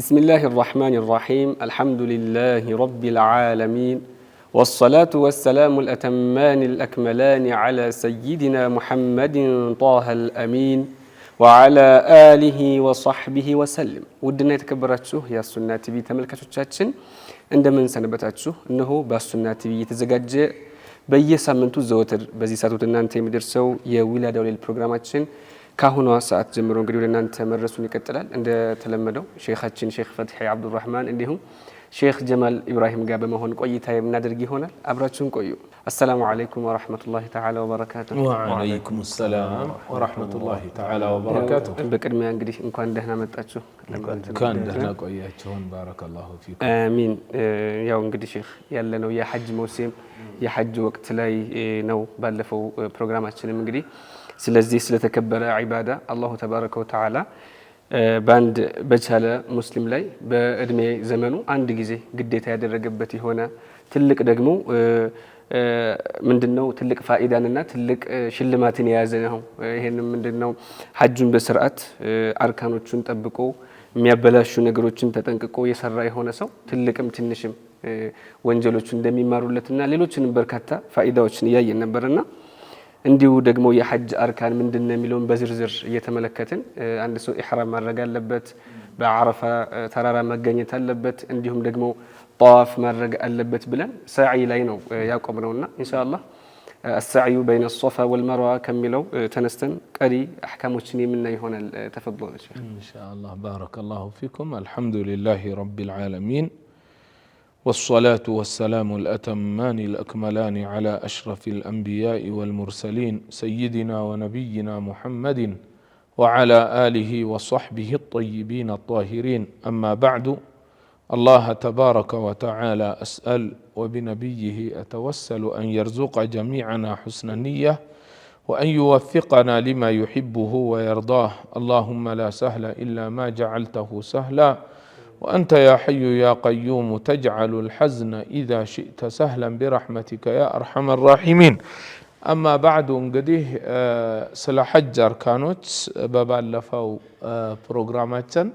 بسم الله الرحمن الرحيم الحمد لله رب العالمين والصلاة والسلام الأتمان الأكملان على سيدنا محمد طه الأمين وعلى آله وصحبه وسلم ودنا يتكبراتشو يا السنة تبي تملكاتشو عندما سنبتاتشو إنه بالسنة تبي يتزجاج በየሳምንቱ ዘወትር በዚህ ሰዓት እናንተ የሚደርሰው የዊላዳው ሌል ፕሮግራማችን ካሁኗ ሰዓት ጀምሮ እንግዲህ ወደ እናንተ መድረሱን ይቀጥላል። እንደ ተለመደው ሼኻችን ሼኽ ፈትሒ አብዱራህማን እንዲሁም ሼኽ ጀማል ኢብራሂም ጋር በመሆን ቆይታ የምናደርግ ይሆናል። አብራችሁን ቆዩ። አሰላሙ አለይኩም ወራህመቱላሂ ተዓላ ወበረካቱሁ። ወአለይኩም ሰላም ወራህመቱላሂ ተዓላ ወበረካቱሁ። በቅድሚያ እንግዲህ እንኳን ደህና መጣችሁ። እንኳን ደህና ቆያችሁን። ባረከላሁ ፊኩም። አሚን። ያው እንግዲህ ሼኽ ያለነው የሐጅ መውሲም የሐጅ ወቅት ላይ ነው። ባለፈው ፕሮግራማችንም እንግዲህ ስለዚህ ስለተከበረ ዒባዳ አላሁ ተባረከ ወተዓላ ባንድ በቻለ ሙስሊም ላይ በእድሜ ዘመኑ አንድ ጊዜ ግዴታ ያደረገበት የሆነ ትልቅ ደግሞ ምንድነው ትልቅ ፋኢዳንና ትልቅ ሽልማትን የያዘ ነው። ይሄንም ምንድነው ሐጁን በስርዓት አርካኖቹን ጠብቆ የሚያበላሹ ነገሮችን ተጠንቅቆ የሰራ የሆነ ሰው ትልቅም ትንሽም ወንጀሎች እንደሚማሩለትና ሌሎችንም በርካታ ፋኢዳዎችን ያያየን ነበርና እንዲሁ ደግሞ የሐጅ አርካን ምንድነው የሚለውን በዝርዝር እየተመለከትን አንድ ሰው ኢህራም ማድረግ አለበት፣ በአረፋ ተራራ መገኘት አለበት፣ እንዲሁም ደግሞ ጧፍ ማድረግ አለበት ብለን ሰዒ ላይ ነው ያቆምነውና ኢንሻአላህ السعي بين الصفا والمروه كملوا تنستن قري احكامዎችን የምናይ ይሆናል። ተፈضل ان شاء الله بارك الله فيكم. الحمد لله رب العالمين والصلاة والسلام الأتمان الأكملان على أشرف الأنبياء والمرسلين سيدنا ونبينا محمد وعلى آله وصحبه الطيبين الطاهرين. أما بعد، الله تبارك وتعالى أسأل وبنبيه أتوسل أن يرزق جميعنا حسن النية وأن يوفقنا لما يحبه ويرضاه. اللهم لا سهل إلا ما جعلته سهلا وأنت يا حي يا قيوم تجعل الحزن إذا شئت سهلا برحمتك يا أرحم الراحمين. أما بعد እንግዲህ ስለ ሐጅ አርካኖች በባለፈው ፕሮግራማችን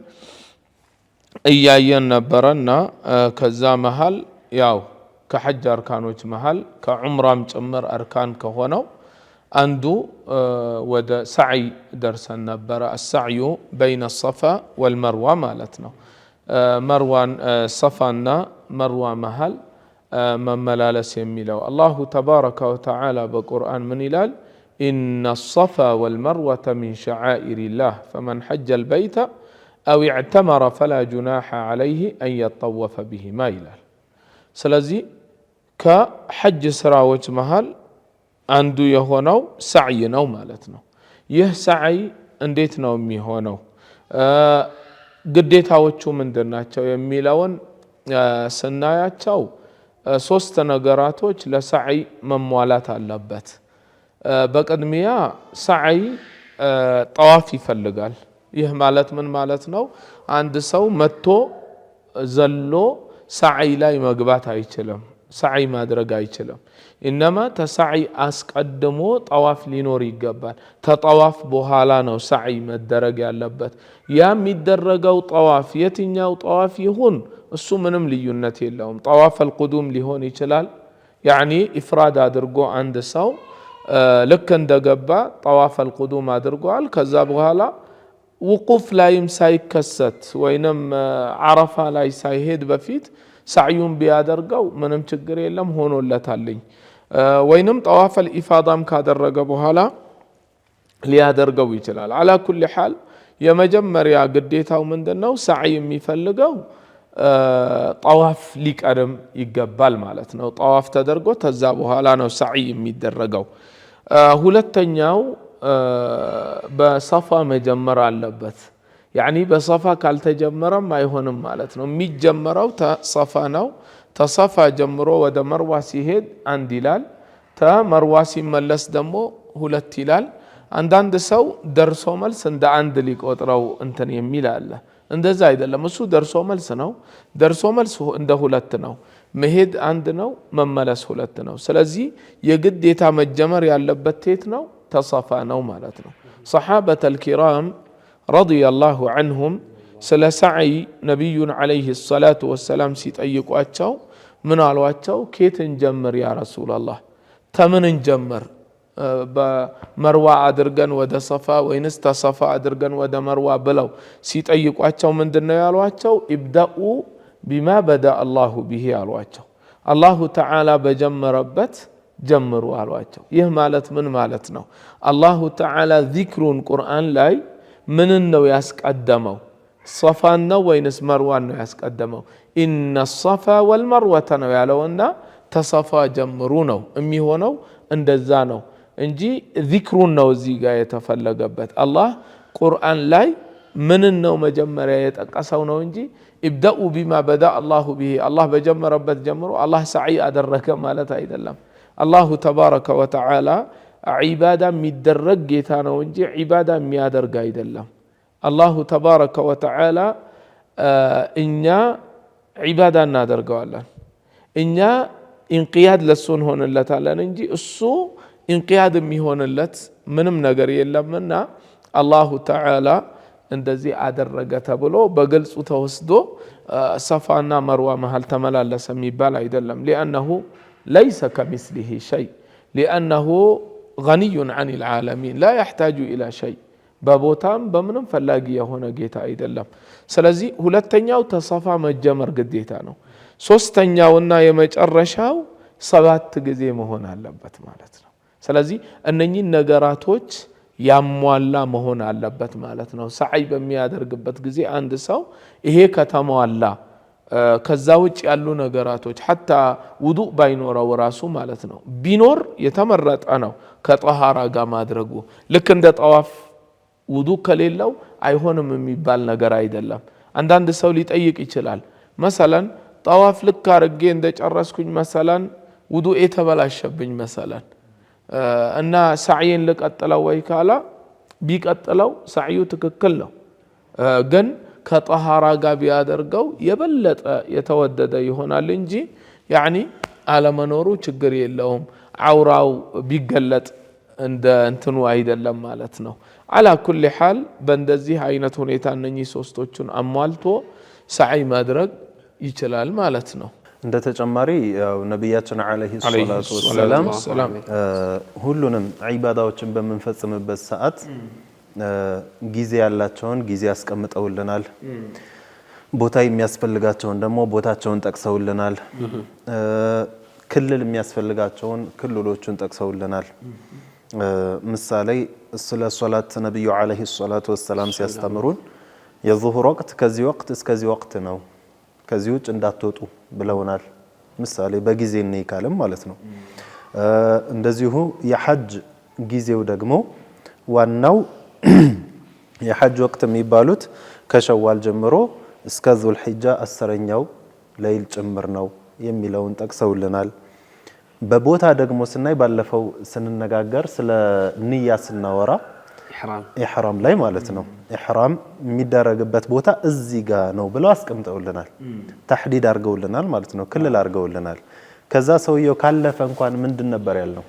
እያየን ነበርና ከዛ መሃል ያው ከሐጅ አርካኖች መሃል ከዑምራም ጭምር አርካን ከሆነው አንዱ ወደ ሰዒ ደርሰን ነበር። السعي بين الصفا والمروة ማለት ነው። መርዋን ሰፋና መርዋ መሃል መመላለስ የሚለው አላሁ ተባረከ ወተዓላ በቁርአን ምን ይላል? ኢነ الصፋ ወልመርወተ ሚን ሸዓኢሪላህ ፈመን ሐጀ الበይተ አው ኢዕተመረ ፈላ ጁናሐ ዐለይሂ አን የጠወፈ ቢሂማ ይላል። ስለዚህ ከሐጅ ስራዎች መሃል አንዱ የሆነው ሰዕይ ነው ማለት ነው። ይህ ሰዕይ እንዴት ነው የሚሆነው? ግዴታዎቹ ምንድናቸው የሚለውን ስናያቸው ሶስት ነገራቶች ለሰዕይ መሟላት አለበት። በቅድሚያ ሰዕይ ጠዋፍ ይፈልጋል። ይህ ማለት ምን ማለት ነው? አንድ ሰው መጥቶ ዘሎ ሰዕይ ላይ መግባት አይችልም፣ ሰዕይ ማድረግ አይችልም። ኢነማ ተሰዕይ አስቀድሞ ጠዋፍ ሊኖር ይገባል። ተጠዋፍ በኋላ ነው ሰዕይ መደረግ ያለበት። ያ የሚደረገው ጠዋፍ የትኛው ጠዋፍ ይሁን እሱ ምንም ልዩነት የለውም። ጠዋፍ አልቁዱም ሊሆን ይችላል። ያኒ ኢፍራድ አድርጎ አንድ ሰው ልክ እንደገባ ጠዋፍ አልቁዱም አድርጓል። ከዛ በኋላ ውቁፍ ላይም ሳይከሰት ወይንም አረፋ ላይ ሳይሄድ በፊት ሰዕዩን ቢያደርገው ምንም ችግር የለም፣ ሆኖለታልኝ። ወይንም ጠዋፍ አልኢፋዳም ካደረገ በኋላ ሊያደርገው ይችላል። አላ ኩል ሐል የመጀመሪያ ግዴታው ምንድነው? ሰዕይ የሚፈልገው ጠዋፍ ሊቀርም ይገባል ማለት ነው። ጠዋፍ ተደርጎ ከዛ በኋላ ነው ሰዕይ የሚደረገው። ሁለተኛው በሰፋ መጀመር አለበት። ያኒ በሰፋ ካልተጀመረም አይሆንም ማለት ነው። የሚጀመረው ተሰፋ ነው። ተሰፋ ጀምሮ ወደ መርዋ ሲሄድ አንድ ይላል፣ ተመርዋ ሲመለስ ደግሞ ሁለት ይላል። አንዳንድ ሰው ደርሶ መልስ እንደ አንድ ሊቆጥረው እንትን የሚል አለ። እንደዛ አይደለም። እሱ ደርሶ መልስ ነው። ደርሶ መልስ እንደ ሁለት ነው። መሄድ አንድ ነው፣ መመለስ ሁለት ነው። ስለዚህ የግዴታ መጀመር ያለበት የት ነው? ተሰፋ ነው ማለት ነው። ሰሓበተል ኪራም ረዲየላሁ ዐንሁም ስለ ሰዕይ ነቢዩን ዓለይሂ ሰላቱ ወሰላም ሲጠይቋቸው ምን አሏቸው? ኬት እንጀምር ያ ረሱላላህ፣ ተምን እንጀምር? በመርዋ አድርገን ወደ ሰፋ ወይንስ ተሰፋ አድርገን ወደ መርዋ ብለው ሲጠይቋቸው ምንድነው ያሏቸው? ኢብደኡ ቢማ በዳ አላሁ ቢሂ አሏቸው። አላሁ ተዓላ በጀመረበት ጀምሩ አሏቸው። ይህ ማለት ምን ማለት ነው? አላሁ ተዓላ ዚክሩን ቁርአን ላይ ምንን ነው ያስቀደመው? ሰፋን ነው ወይንስ መርዋን ነው ያስቀደመው? ኢነ ሰፋ ወልመርወተ ነው ያለውና ተሰፋ ጀምሩ ነው የሚሆነው። እንደዛ ነው እንጂ ዚክሩን ነው እዚህ ጋር የተፈለገበት። አላህ ቁርአን ላይ ምንን ነው መጀመሪያ የጠቀሰው ነው እንጂ ኢብደኡ ቢማ በዳ አላሁ ቢሂ አላህ በጀመረበት ጀምሩ አላህ ሰዕይ አደረገ ማለት አይደለም። አላሁ ተባረከ ወተዓላ ዒባዳ የሚደረግ ጌታ ነው እንጂ ዒባዳ የሚያደርግ አይደለም። አላሁ ተባረከ ወተዓላ እኛ ዒባዳ እናደርገዋለን፣ እኛ ኢንቅያድ ለሱ እንሆንለታለን እንጂ እሱ ኢንቅያድ የሚሆንለት ምንም ነገር የለምና አላሁ ተዓላ እንደዚህ አደረገ ተብሎ በግልጹ ተወስዶ ሰፋና መርዋ መሃል ተመላለሰ የሚባል አይደለም። ሊአነሁ ለይሰ ከሚስሊሂ ሸይ ሊአነሁ ገኒዩን ዐኒል ዓለሚን ላ የሕታጁ ኢላ ሸይ በቦታም በምንም ፈላጊ የሆነ ጌታ አይደለም። ስለዚህ ሁለተኛው ተሰፋ መጀመር ግዴታ ነው። ሶስተኛውና የመጨረሻው 7 ጊዜ መሆን አለበት ማለት ነው። ስለዚህ እነኚህ ነገራቶች ያሟላ መሆን አለበት ማለት ነው። ሰዓይ በሚያደርግበት ጊዜ አንድ ሰው ይሄ ከተሟላ ከዛ ውጭ ያሉ ነገራቶች ሐታ ውዱእ ባይኖረው ራሱ ማለት ነው ቢኖር የተመረጠ ነው ከጠሃራ ጋር ማድረጉ። ልክ እንደ ጠዋፍ ውዱእ ከሌለው አይሆንም የሚባል ነገር አይደለም። አንዳንድ ሰው ሊጠይቅ ይችላል። መሰለን ጠዋፍ ልክ አድርጌ እንደጨረስኩኝ መሰለን ውዱእ የተበላሸብኝ መሰለን እና ሰዕይን ልቀጥለው ወይ ካላ ቢቀጥለው ሰዕዩ ትክክል ነው፣ ግን ከጠሃራ ጋር ቢያደርገው የበለጠ የተወደደ ይሆናል እንጂ ያኒ አለመኖሩ ችግር የለውም። አውራው ቢገለጥ እንደ እንትኑ አይደለም ማለት ነው። አላ ኩል ሐል በእንደዚህ አይነት ሁኔታ እነኚህ ሶስቶቹን አሟልቶ ሰዕይ ማድረግ ይችላል ማለት ነው። እንደ ተጨማሪ ያው ነብያችን አለይሂ ሰላቱ ወሰላም ሁሉንም ዒባዳዎችን በመንፈጽምበት ሰዓት ጊዜ ያላቸውን ጊዜ ያስቀምጠውልናል፣ ቦታ የሚያስፈልጋቸውን ደግሞ ቦታቸውን ጠቅሰውልናል፣ ክልል የሚያስፈልጋቸውን ክልሎቹን ጠቅሰውልናል። ምሳሌ ስለ ሶላት ነብዩ አለይሂ ሰላቱ ወሰላም ሲያስተምሩን የዙሁር ወቅት ከዚህ ወቅት እስከዚህ ወቅት ነው፣ ከዚህ ውጭ እንዳትወጡ ብለውናል። ምሳሌ በጊዜ ነው ካለም ማለት ነው። እንደዚሁ የሐጅ ጊዜው ደግሞ ዋናው የሐጅ ወቅት የሚባሉት ከሸዋል ጀምሮ እስከ ዙልሂጃ 10ኛው ሌሊት ጭምር ነው የሚለውን ጠቅሰውልናል። በቦታ ደግሞ ስናይ ባለፈው ስንነጋገር ስለ ንያ ስናወራ ኢሕራም ላይ ማለት ነው ኢሕራም የሚደረግበት ቦታ እዚህ ጋር ነው ብለው አስቀምጠውልናል። ተሕዲድ አድርገውልናል ማለት ነው፣ ክልል አድርገውልናል። ከዛ ሰውየው ካለፈ እንኳን ምንድን ነበር ያልነው?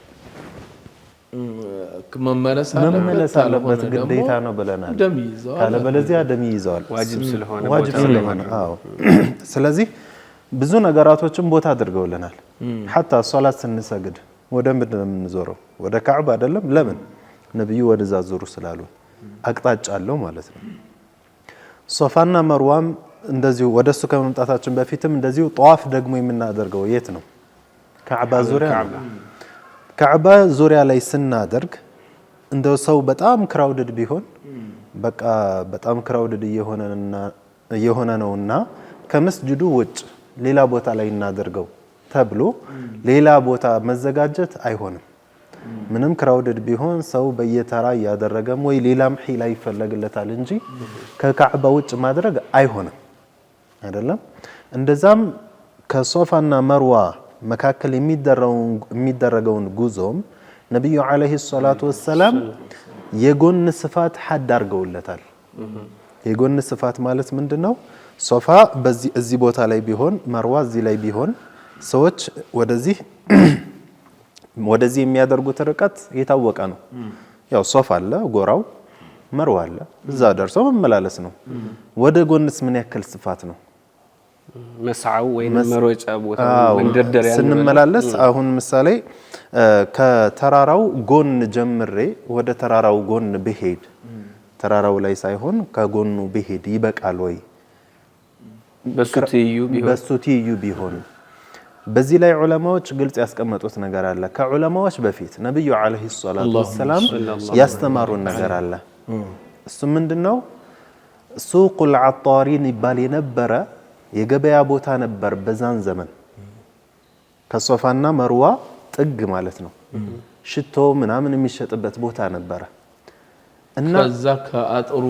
መመለስ አለበት ግዴታ ነው ብለናል። ካለበለዚያ ደም ይይዘዋል፣ ዋጅብ ስለሆነ። አዎ። ስለዚህ ብዙ ነገራቶችን ቦታ አድርገውልናል። ሐታ ሶላት ስንሰግድ ወደ ምንድን ነው የምንዞረው? ወደ ካዕባ አይደለም? ለምን? ነብዩ ወደዛ ዞሩ ስላሉ አቅጣጫ አለው ማለት ነው። ሶፋና መርዋም እንደዚሁ ወደሱ ከመምጣታችን በፊትም እንደዚሁ ጧፍ ደግሞ የምናደርገው የት ነው? ካዕባ ዙሪያ ነው። ካዕባ ዙሪያ ላይ ስናደርግ እንደው ሰው በጣም ክራውድድ ቢሆን በቃ በጣም ክራውድድ እየሆነ ነውና ከመስጂዱ ውጭ ሌላ ቦታ ላይ እናደርገው ተብሎ ሌላ ቦታ መዘጋጀት አይሆንም። ምንም ክራውድድ ቢሆን ሰው በየተራ ያደረገም ወይ ሌላም ሒላ ይፈለግለታል እንጂ ከካዕባ ውጭ ማድረግ አይሆንም አይደለም። እንደዛም ከሶፋና መርዋ መካከል የሚደረገውን ጉዞም ነብዩ አለይሂ ሰላቱ ወሰላም የጎን ስፋት ሐድ አድርገውለታል። የጎን ስፋት ማለት ምንድነው? ሶፋ እዚህ ቦታ ላይ ቢሆን መርዋ እዚህ ላይ ቢሆን ሰዎች ወደዚህ የሚያደርጉት ርቀት የታወቀ ነው። ያው ሶፋ አለ ጎራው፣ መርዋ አለ እዛ ደርሶ መመላለስ ነው ወደ ጎንስ ምን ያክል ስፋት ነው መስዓው ወይ መሮጫ ቦታ መንደርደሪያ ስንመላለስ አሁን ምሳሌ ከተራራው ጎን ጀምሬ ወደ ተራራው ጎን ብሄድ ተራራው ላይ ሳይሆን ከጎኑ ብሄድ ይበቃል ወይ በሱቲዩ ቢሆን በዚህ ላይ ዑለማዎች ግልጽ ያስቀመጡት ነገር አለ ከዑለማዎች በፊት ነብዩ አለይሂ ሰላቱ ወሰለም ያስተማሩን ነገር አለ እሱ ምንድነው ሱቁል አጣሪን ይባል የነበረ የገበያ ቦታ ነበር በዛን ዘመን ከሶፋና መርዋ ጥግ ማለት ነው ሽቶ ምናምን የሚሸጥበት ቦታ ነበር እና ከዛ ከአጥሩ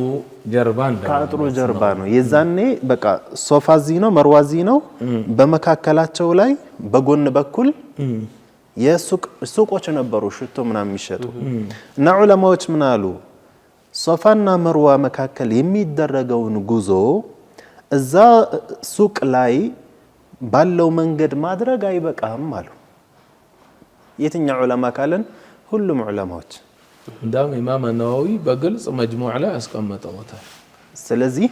ጀርባ ነው የዛኔ በቃ ሶፋ እዚህ ነው መርዋ እዚህ ነው በመካከላቸው ላይ በጎን በኩል የሱቆች ነበሩ ሽቶ ምናምን የሚሸጡ እና ዑለማዎች ምን አሉ ሶፋና መርዋ መካከል የሚደረገውን ጉዞ እዛ ሱቅ ላይ ባለው መንገድ ማድረግ አይበቃም አሉ የትኛው ዑለማ ካለን ሁሉም ዑለማዎች እንዳም ኢማም ነዋዊ በግልጽ መጅሙዕ ላይ አስቀመጠውታል ስለዚህ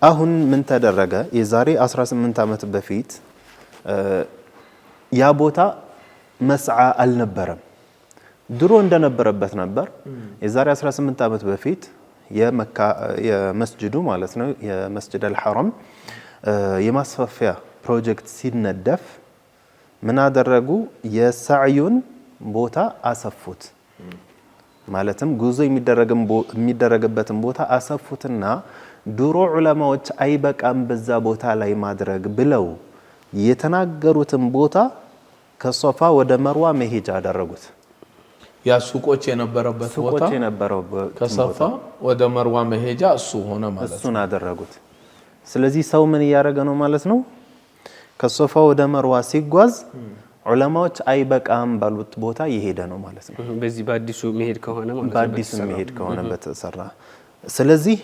አሁን ምን ተደረገ የዛሬ 18 ዓመት በፊት ያ ቦታ መስዓ አልነበረም ድሮ እንደነበረበት ነበር የዛሬ 18 ዓመት በፊት የመካ የመስጂዱ ማለት ነው የመስጂድ አልሐረም የማስፋፊያ ፕሮጀክት ሲነደፍ ምን አደረጉ የሳዕዩን ቦታ አሰፉት ማለትም ጉዞ የሚደረግበትን ቦታ አሰፉትና ድሮ ዑለማዎች አይበቃም በዛ ቦታ ላይ ማድረግ ብለው የተናገሩትን ቦታ ከሶፋ ወደ መርዋ መሄጃ አደረጉት ያ ሱቆች የነበረበት ቦታ ከሶፋ ወደ መርዋ መሄጃ እሱ ሆነ ማለት ነው እሱን አደረጉት ስለዚህ ሰው ምን ያረገ ነው ማለት ነው ከሶፋ ወደ መርዋ ሲጓዝ ዑለማዎች አይበቃም ባሉት ቦታ ይሄደ ነው ማለት ነው በዚህ በአዲሱ መሄድ ከሆነ ማለት በአዲሱ መሄድ ከሆነ በተሰራ ስለዚህ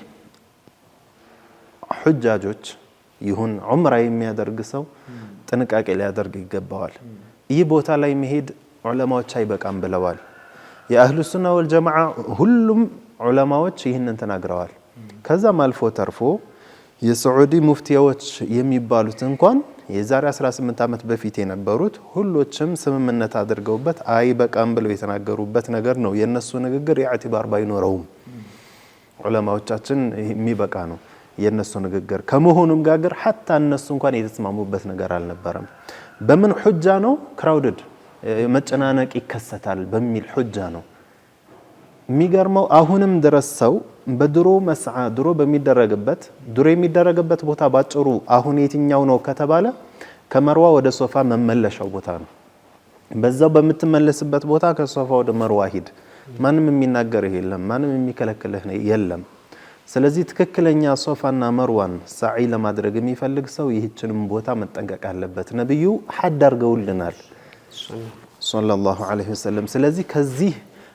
ሁጃጆች ይሁን ዑምራ የሚያደርግ ሰው ጥንቃቄ ሊያደርግ ይገባዋል ይህ ቦታ ላይ መሄድ ዑለማዎች አይበቃም ብለዋል የአህሉ ሱና ወልጀማዓ ሁሉም ዑለማዎች ይህንን ተናግረዋል ከዛም አልፎ ተርፎ የሳዑዲ ሙፍቲዎች የሚባሉት እንኳን የዛሬ 18 ዓመት በፊት የነበሩት ሁሎችም ስምምነት አድርገውበት አይበቃም ብለው የተናገሩበት ነገር ነው የነሱ ንግግር ኢዕቲባር ባይኖረውም ዑለማዎቻችን የሚበቃ ነው የነሱ ንግግር ከመሆኑም ጋር ሐታ እነሱ እንኳን የተስማሙበት ነገር አልነበረም በምን ሁጃ ነው ክራውድድ መጨናነቅ ይከሰታል በሚል ሁጃ ነው የሚገርመው አሁንም ድረስ ሰው በድሮ መስዓ ድሮ የሚደረግበት ቦታ ባጭሩ አሁን የትኛው ነው ከተባለ ከመርዋ ወደ ሶፋ መመለሻው ቦታ ነው በዛው በመተመለስበት ቦታ ከሶፋ ወደ መርዋ ሂድ ማንም የሚናገር የለም ማንም የሚከለክልህ የለም ስለዚህ ትክክለኛ ሶፋና መርዋን ሳዒ ለማድረግ የሚፈልግ ሰው ይህችንም ቦታ መጠንቀቅ አለበት ነብዩ ሐድ አድርገውልናል ሰለላሁ ዐለይሂ ወሰለም ስለዚህ ከዚህ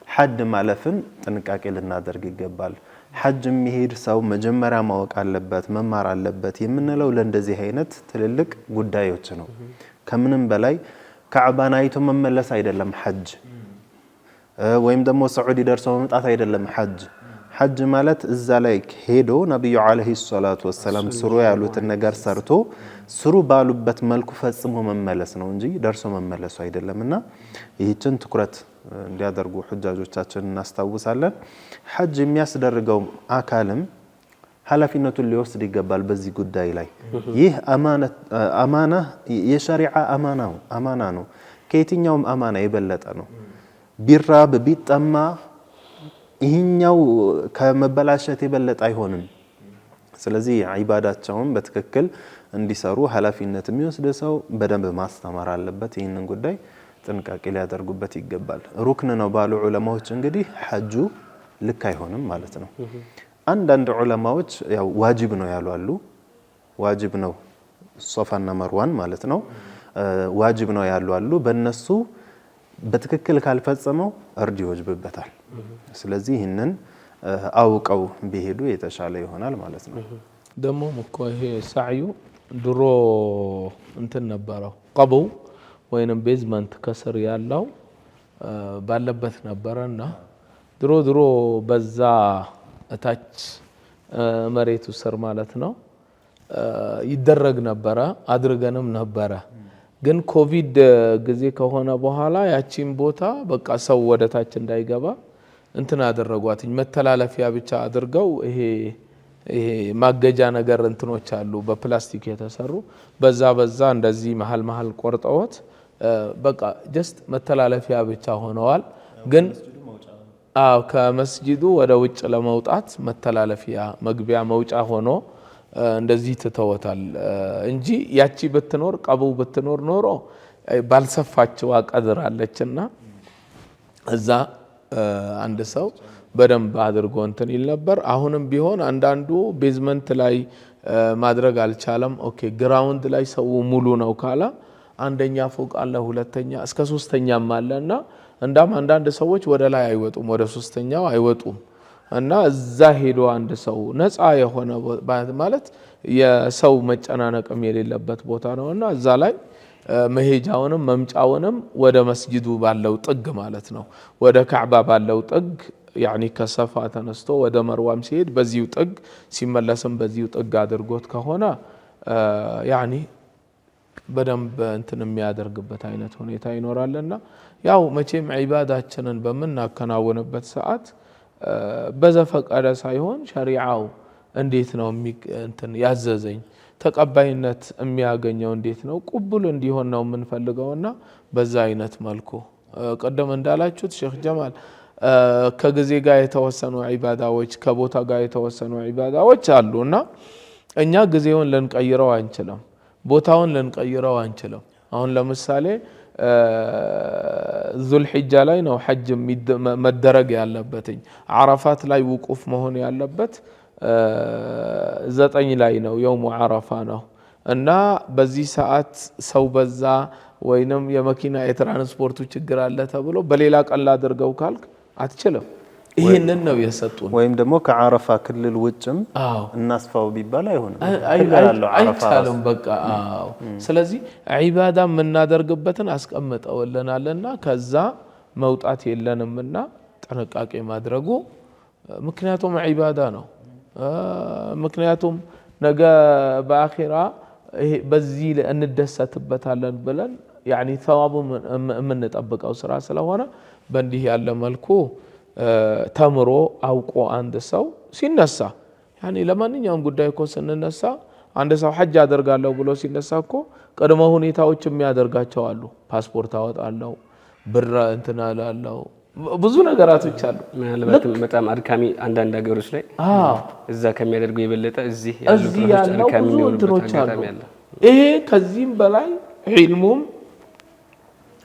ሐድ ማለፍን ጥንቃቄ ልናደርግ ይገባል ሐጅ የሚሄድ ሰው መጀመሪያ ማወቅ አለበት መማር አለበት የምንለው ለእንደዚህ አይነት ትልልቅ ጉዳዮች ነው ከምንም በላይ ካዕባን አይቶ መመለስ አይደለም ሐጅ ወይም ደግሞ ሳዑዲ ደርሶ መምጣት አይደለም ሐጅ ማለት እዛ ላይ ሄዶ ነብዩ አለይሂ ሰላቱ ወሰለም ስሩ ያሉትን ነገር ሰርቶ ስሩ ባሉበት መልኩ ፈጽሞ መመለስ ነው እንጂ ደርሶ መመለሱ አይደለምና ይህችን ትኩረት እንዲያደርጉ ሁጃጆቻችን እናስታውሳለን ሐጅ የሚያስደርገው አካልም ኃላፊነቱን ሊወስድ ይገባል በዚህ ጉዳይ ላይ ይህ አማና የሸሪዓ አማና ነው ከየትኛውም አማና የበለጠ ነው ቢራብ ቢጠማ ይህኛው ከመበላሸት የበለጠ አይሆንም ስለዚህ ዒባዳቸውን በትክክል እንዲሰሩ ኃላፊነት የሚወስድ ሰው በደንብ ማስተማር አለበት ይህንን ጉዳይ ጥንቃቄ ሊያደርጉበት ይገባል ሩክን ነው ባሉ ዑለማዎች እንግዲህ ሐጁ ልክ አይሆንም ማለት ነው አንዳንድ ዑለማዎች ያው ዋጅብ ነው ያሉ አሉ ዋጅብ ነው ሶፋና መርዋን ማለት ነው ዋጅብ ነው ያሉ አሉ በእነሱ በትክክል ካልፈጸመው እርድ ይወጅብበታል ስለዚህ ይህንን አውቀው ቢሄዱ የተሻለ ይሆናል ማለት ነው ደሞ እኮ ይሄ ሳዕዩ ድሮ እንትን ነበረው ቀበው ወይንም ቤዝመንት ከስር ያለው ባለበት ነበርና ድሮ በዛ እታች መሬቱ ስር ማለት ነው ይደረግ ነበረ አድርገንም ነበረ ግን ኮቪድ ጊዜ ከሆነ በኋላ ያቺን ቦታ በቃ ሰው ወደታች እንዳይገባ እንትን አደረጓትኝ መተላለፊያ ብቻ አድርገው ይሄ ማገጃ ነገር እንትኖች አሉ በፕላስቲክ የተሰሩ በዛ እንደዚህ መሃል ቆርጠውት በቃ ጀስት መተላለፊያ ብቻ ሆነዋል ግን ከመስጂዱ ወደ ውጭ ለመውጣት መተላለፊያ መግቢያ መውጫ ሆኖ እንደዚህ ተተወታል እንጂ ያቺ ብትኖር ቀቡ ብትኖር ኖሮ ባልሰፋቸው አቀድር አለችና እዛ አንድ ሰው በደንብ አድርጎ እንትን ይል ነበር አሁንም ቢሆን አንዳንዱ ቤዝመንት ላይ ማድረግ አልቻለም ኦኬ ግራውንድ ላይ ሰው ሙሉ ነው ካላ አንደኛ ፎቅ አለ ሁለተኛ እስከ ሶስተኛም አለና እንዳም አንዳንድ ሰዎች ወደ ላይ አይወጡም ወደ ሶስተኛው አይወጡም እና እዛ ሄዶ አንድ ሰው ነፃ የሆነ ማለት የሰው መጨናነቅም የሌለበት ቦታ ነውና እዛ ላይ መሄጃውንም መምጫውንም ወደ መስጂዱ ባለው ጥግ ማለት ነው ወደ ካዕባ ባለው ጥግ يعني ከሰፋ ተነስቶ ወደ መርዋም ሲሄድ በዚሁ ጥግ ሲመለስም በዚሁ ጥግ አድርጎት ከሆነ يعني በደንብ እንትን የሚያደርግበት አይነት ሁኔታ ይኖራልና ያው መቼም ዒባዳችንን በመናከናወንበት ሰዓት በዘፈቀደ ሳይሆን ሸሪዓው እንዴት ነው እንትን ያዘዘኝ ተቀባይነት የሚያገኘው እንዴት ነው ቁብል እንዲሆን ነው የምንፈልገውና በዛ አይነት መልኩ ቀደም እንዳላችሁት ሼክ ጀማል ከጊዜ ጋር የተወሰኑ ዒባዳዎች ከቦታ ጋር የተወሰኑ ዒባዳዎች አሉና እኛ ጊዜውን ልንቀይረው አንችልም ቦታውን ልንቀይረው አንችልም አሁን ለምሳሌ ዙልሂጃ ላይ ነው ሐጅ መደረግ ያለበትኝ አረፋት ላይ ውቁፍ መሆን ያለበት 9 ላይ ነው የውሙ አረፋ ነው እና በዚህ ሰዓት ሰው በዛ ወይንም የመኪና የትራንስፖርቱ ችግር አለ ተብሎ በሌላ ቀን አድርገው ካልክ አትችልም ይሄንን ነው የሰጡን ወይም ደግሞ ከአረፋ ክልል ውጭም እናስፋው ቢባል አይሆንም አይቻልም በቃ ስለዚህ ዒባዳ የምናደርግበትን አስቀምጠውልናልና ከዛ መውጣት የለንምና ጥንቃቄ ማድረጉ ምክንያቱም ዒባዳ ነው ምክንያቱም ነገ በአኺራ በዚህ እንደሰትበታለን ብለን يعني ثواب የምንጠብቀው ስራ ስለሆነ በእንዲህ ያለ መልኩ ተምሮ አውቆ አንድ ሰው ሲነሳ يعني ለማንኛውም ጉዳይ እኮ ስንነሳ አንድ ሰው ሐጅ አደርጋለሁ ብሎ ሲነሳ እኮ ቀድሞ ሁኔታዎች የሚያደርጋቸው አሉ ፓስፖርት አወጣለሁ ብር እንትና አላለው ብዙ ነገራቶች አሉ ምናልባትም በጣም አድካሚ አንዳንድ ሀገሮች ላይ እዛ ከሚያደርጉ የበለጠ እዚህ ያሉ አድካሚ እንትኖች አሉ ይሄ ከዚህም በላይ ዒልሙም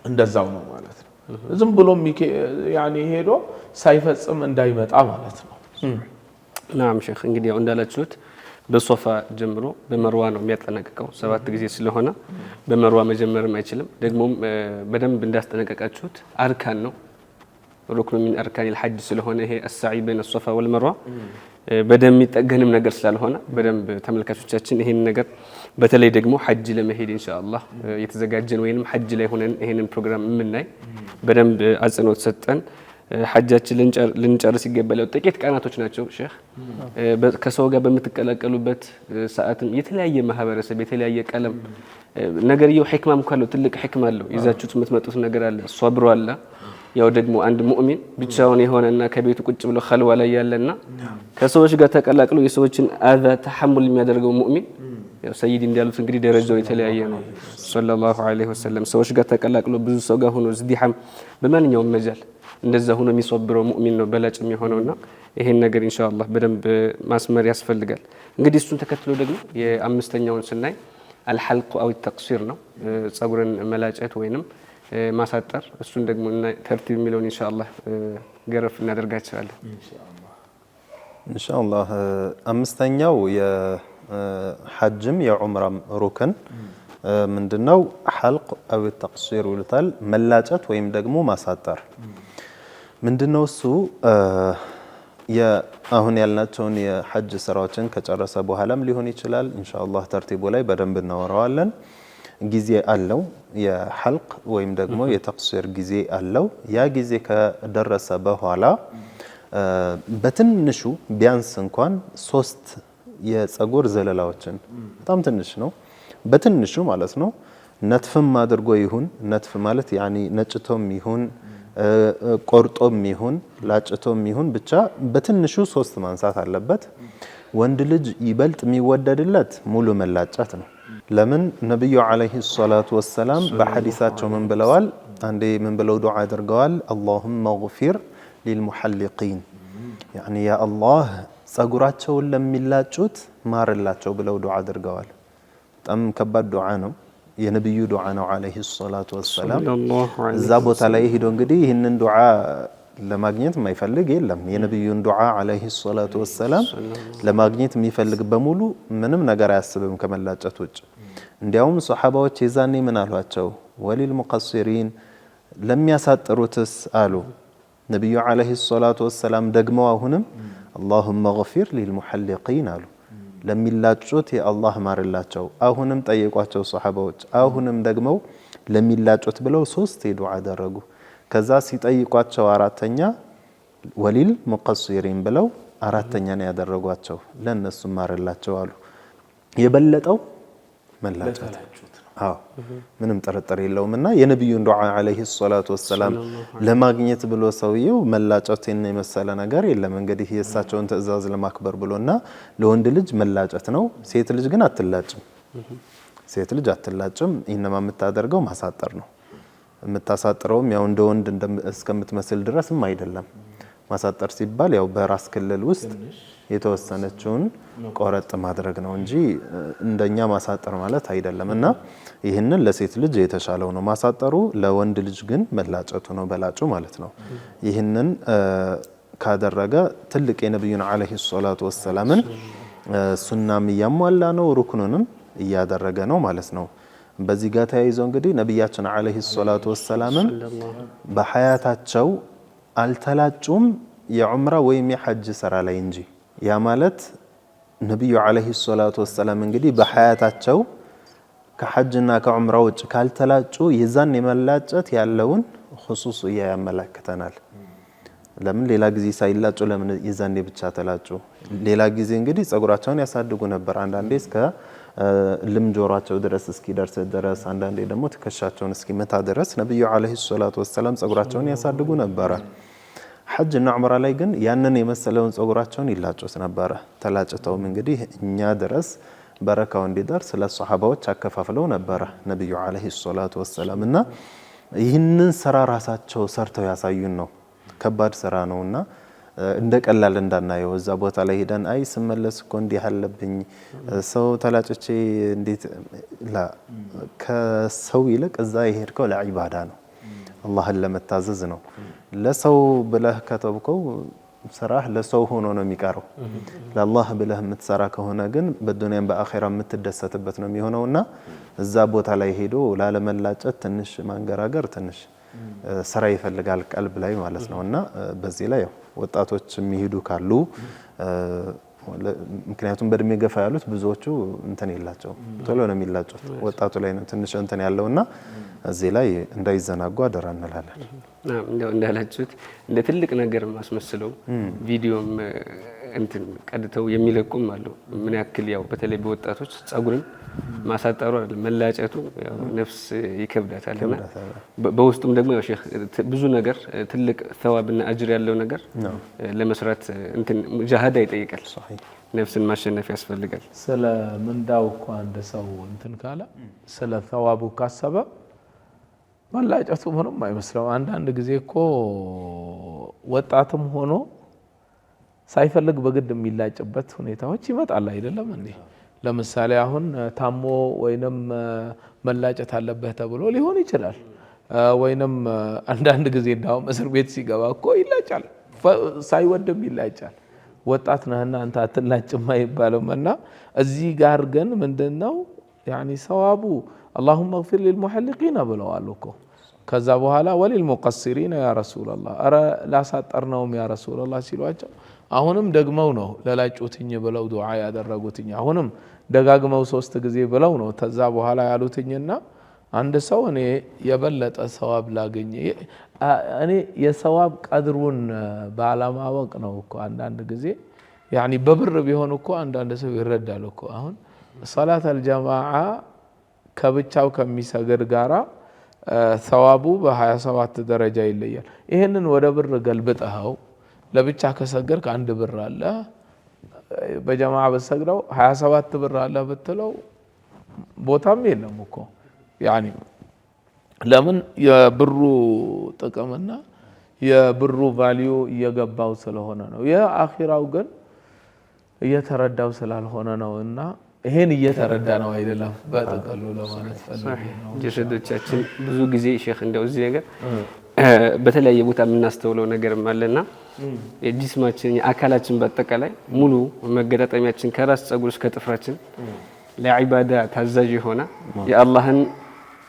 እንደዛው ነው ማለት ነው ዝም ብሎ يعني ሄዶ ሳይፈጽም እንዳይመጣ ማለት ነው نعم شيخ እንግዲህ ያው እንዳላችሁት በሶፋ ጀምሮ በመርዋ ነው የሚያጠናቀቀው 7 ጊዜ ስለሆነ በመርዋ መጀመርም አይችልም ደግሞም በደንብ እንዳስጠነቀቃችሁት አርካን ነው ሩክኑ من اركان الحج ስለሆነ ይሄ السعي بين الصفا والمروه በደም የሚጠገንም ነገር ስላልሆነ በደንብ ተመልካቾቻችን ይሄን ነገር በተለይ ደግሞ ሐጅ ለመሄድ ኢንሻአላህ የተዘጋጀን ወይንም ሐጅ ላይ ሆነን ይሄንን ፕሮግራም የምናይ በደንብ አጽንኦት ሰጠን ሐጃችን ልንጨርስ ይገባል ጥቂት ቀናቶች ናቸው ሼክ ከሰው ጋር በመተቀላቀሉበት ሰዓትም የተለያየ ማህበረሰብ የተለያየ ቀለም ነገርየው ህክማም ካለው ትልቅ ህክማ አለው ይዛችሁት የምትመጡት ነገር አለ ሶብሩ አለ ያው ደግሞ አንድ ሙእሚን ብቻውን የሆነና ከቤቱ ቁጭ ብሎ ኸልዋ ላይ ያለና ከሰዎች ጋር ተቀላቅሎ የሰዎችን አዛ ተሐሙል የሚያደርገው ሙእሚን ያው ሰይድ እንዳሉት እንግዲህ ደረጃው የተለያየ ነው ሰለላሁ ዐለይሂ ወሰለም ሰዎች ጋር ተቀላቅሎ ብዙ ሰው ጋር ሆኖ ዝዲሃም በማንኛውም መጃል እንደዛ ሆኖ የሚሶብረው ሙእሚን ነው በላጭ የሚሆነውና ይሄን ነገር ኢንሻአላህ በደንብ ማስመር ያስፈልጋል እንግዲህ እሱን ተከትሎ ደግሞ የአምስተኛውን ስናይ الحلق او التقصير ነው ጸጉርን መላጨት ወይንም ማሳጠር እሱን ደግሞ ተርቲብ የሚለውን ኢንሻአላህ ገረፍ እናደርጋቸዋለን ኢንሻአላህ አምስተኛው የሐጅም የዑምራም ሩክን ምንድነው حلق او التقصير ይሉታል መላጨት ወይም ደግሞ ማሳጠር ምንድነው እሱ አሁን ያልናቸውን የሐጅ ስራዎችን ከጨረሰ በኋላም ሊሆን ይችላል ኢንሻአላህ ተርቲቡ ላይ በደንብ እናወራዋለን ጊዜ አለው የሐልቅ ወይም ደግሞ የተቅሲር ጊዜ አለው ያ ጊዜ ከደረሰ በኋላ በትንሹ ቢያንስ እንኳን 3 የፀጉር ዘለላዎችን በጣም ትንሽ ነው በትንሹ ማለት ነው ነጥፍም አድርጎ ይሁን ነጥፍ ማለት ያኒ ነጭቶም ይሁን ቆርጦም ይሁን ላጭቶም ይሁን ብቻ በትንሹ 3 ማንሳት አለበት ወንድ ልጅ ይበልጥ የሚወደድለት ሙሉ መላጨት ነው ለምን ነብዩ አለይሂ ሰላቱ ወሰለም በሐዲሳቸው ምን ብለዋል አንዴ ምን ብለው ዱዓ አድርገዋል اللهم اغفر للمحلقين يعني يا الله ፀጉራቸውን ለሚላጩት ማርላቸው ብለው ዱዓ አድርገዋል በጣም ከባድ ዱዓ ነው የነብዩ ዱዓ ነው አለይሂ ሰላቱ ወሰለም እዛ ቦታ ላይ ሄዶ እንግዲህ ይህንን ዱዓ ለማግኘት የማይፈልግ የለም የነብዩን ዱዓ አለይሂ ሰላቱ ወሰለም ለማግኘት የሚፈልግ በሙሉ ምንም ነገር አያስብም ከመላጨት ውጭ እንዲያውም ሱሐባዎች የዛኔ ምን አሏቸው ወሊል ሙቀሲሪን ለሚያሳጥሩትስ አሉ ነብዩ አለይሂ ሰላቱ ወሰለም ደግሞ አሁንም اللهم اغفر للمحلقين አሉ ለሚላጩት የአላህ ማርላቸው አሁንም ጠየቋቸው ሱሐባዎች አሁንም ደግሞ ለሚላጩት ብለው 3 ዱዓ አደረጉ ከዛ ሲጠይቋቸው አራተኛ ወሊል ሙቀሲሪን ብለው አራተኛ ነው ያደረጓቸው ለነሱ ማርላቸው አሉ የበለጠው መላጨት አዎ ምንም ጥርጥር የለውምና የነብዩን ዱዓ አለይሂ ሰላቱ ወሰለም ለማግኘት ብሎ ሰውየው መላጨትን የመሰለ ነገር የለም እንግዲህ የእሳቸውን ትእዛዝ ለማክበር ብሎና ለወንድ ልጅ መላጨት ነው ሴት ልጅ ግን አትላጭም ሴት ልጅ አትላጭም ኢነማ የምታደርገው ማሳጠር ነው የምታሳጥረውም ያው እንደ ወንድ እስከምትመስል ድረስም አይደለም ማሳጠር ሲባል ያው በራስ ክልል ውስጥ የተወሰነችውን ቆረጥ ማድረግ ነው እንጂ እንደኛ ማሳጠር ማለት አይደለምና ይሄንን ለሴት ልጅ የተሻለው ነው ማሳጠሩ ለወንድ ልጅ ግን መላጨቱ ነው በላጩ ማለት ነው ይሄንን ካደረገ ትልቅ የነብዩን አለይሂ ሰላቱ ወሰላምን ሱናም ያሟላ ነው ሩክኑንም እያደረገ ነው ማለት ነው በዚህ ጋር ተያይዞ እንግዲህ ነብያችን አለይሂ ሰላቱ ወሰላምን በሐያታቸው አልተላጩም የዑምራ ወይም የሐጅ ስራ ላይ እንጂ ያ ማለት ነብዩ አለይሂ ሰላቱ ወሰለም እንግዲህ በሐያታቸው ከሐጅና ከዑምራ ውጭ ካልተላጩ የዛን የመላጨት ያለውን ኹሱስያ ያመለክተናል ለምን ሌላ ጊዜ ሳይላጩ ለምን የዛን ብቻ ተላጩ ሌላ ጊዜ እንግዲህ ፀጉራቸውን ያሳድጉ ነበር አንዳንዴ እስከ ልምጆራቸው ድረስ እስኪደርስ ድረስ አንዳንዴ ደግሞ ትከሻቸውን እስኪመታ ድረስ ነብዩ አለይሂ ሰላቱ ወሰለም ፀጉራቸውን ያሳድጉ ነበር ሐጅና ዑምራ ላይ ግን ያንን የመሰለውን ፀጉራቸውን ይላጩት ነበር ተላጭተውም እንግዲህ እኛ ድረስ በረካው እንዲደርስ ለሱሐባዎች አከፋፍለው ነበር ነብዩ አለይሂ ሰላቱ ወሰለምና ይህንን ስራ ራሳቸው ሰርተው ያሳዩን ነው ከባድ ስራ ነውና እንደ ቀላል እንዳናየው እዛ ቦታ ላይ ሄደን አይ ስመለስ እኮ እንዲህ አለብኝ ሰው ተላጭቼ እንዴት ላ ከሰው ይልቅ እዛ ይሄድከው ለዒባዳ ነው አላህን ለመታዘዝ ነው ለሰው ብለህ ከተብከው ስራህ ለሰው ሆኖ ነው የሚቀረው ለአላህ ብለህ የምትሰራ ከሆነ ግን በዱንያም በአኺራ የምትደሰትበት ነው የሚሆነውና እዛ ቦታ ላይ ሄዶ ላለመላጨት ትንሽ ማንገራገር ትንሽ ስራ ይፈልጋል ቀልብ ላይ ማለት ነውና በዚህ ላይ ያው ወጣቶች የሚሄዱ ካሉ ምክንያቱም በእድሜ ገፋ ያሉት ብዙዎቹ እንትን የላቸው ቶሎ ነው የሚላጩት ወጣቱ ላይ ነው ትንሽ እንትን ያለውና እዚህ ላይ እንዳይዘናጉ አደራ እንላለን እንደው እንዳላችሁት እንደ ትልቅ ነገር ማስመስለው ቪዲዮም እንትን ቀድተው የሚለቁም አሉ ምን ያክል ያው በተለይ በወጣቶች ፀጉርን ማሳጠሩ አይደል መላጨቱ ያው ነፍስ ይከብዳታልና በውስጡም ደግሞ ያው ሼክ ብዙ ነገር ትልቅ ثوابና አጅር ያለው ነገር ለመስራት እንትን ጃሃዳ ይጠይቃል ነፍስን ማሸነፍ ያስፈልጋል ስለ ምንዳው እኮ አንድ ሰው እንትን ካለ ስለ ثوابው ካሰበ መላጨቱ ምንም አይመስለው አንዳንድ ጊዜ እኮ ወጣትም ሆኖ ሳይፈልግ በግድ የሚላጭበት ሁኔታዎች ይመጣል አይደለም እንዴ ለምሳሌ አሁን ታሞ ወይንም መላጨት አለበት ተብሎ ሊሆን ይችላል ወይንም አንዳንድ ጊዜ እንዳውም እስር ቤት ሲገባ እኮ ይላጫል ሳይወድም ይላጫል ወጣት ነህና አንተ አትላጭም አይባልምና እዚህ ጋር ግን ምንድነው ያኒ ሰዋቡ اللهم اغفر للمحلقين ብለዋል እኮ ከዛ በኋላ وللمقصرين يا رسول الله ኧረ ላሳጠርነውም يا رسول الله ሲሏቸው አሁንም ደግመው ነው ለላጩትኝ ብለው ዱዓ ያደረጉትኝ አሁንም ደጋግመው 3 ጊዜ ብለው ነው ተዛ በኋላ ያሉትኝና አንድ ሰው እኔ የበለጠ ሰዋብ ላገኝ እኔ የሰዋብ ቀድሩን ባለማወቅ ነው እኮ አንዳንድ ጊዜ ያኒ በብር ቢሆን እኮ አንዳንድ ሰው ይረዳል እኮ አሁን ሶላት አልጀማዓ ከብቻው ከሚሰግድ ጋራ ሰዋቡ በ27 ደረጃ ይለያል ይሄንን ወደ ብር ገልብጠው ለብቻ ከሰገድክ አንድ ብር አለ በጀማዓ በሰግደው 27 ብር አለ ብትለው ቦታም የለም እኮ ያኒ ለምን የብሩ ጥቅምና የብሩ ቫልዩ እየገባው ስለሆነ ነው የአኺራው ግን እየተረዳው ስላልሆነ ነውና ይሄን እየተረዳ ነው አይደለም በተቀሉ ለማለት ፈልጌ ነው ጀሰዶቻችን ብዙ ጊዜ ሼክ እንደው እዚህ ነገር በተለያየ ቦታ የምናስተውለው ነገር ማለና የጂስማችን የአካላችን በአጠቃላይ ሙሉ መገጣጠሚያችን ከራስ ፀጉር እስከ ጥፍራችን ለዒባዳ ታዛዥ የሆነ የአላህን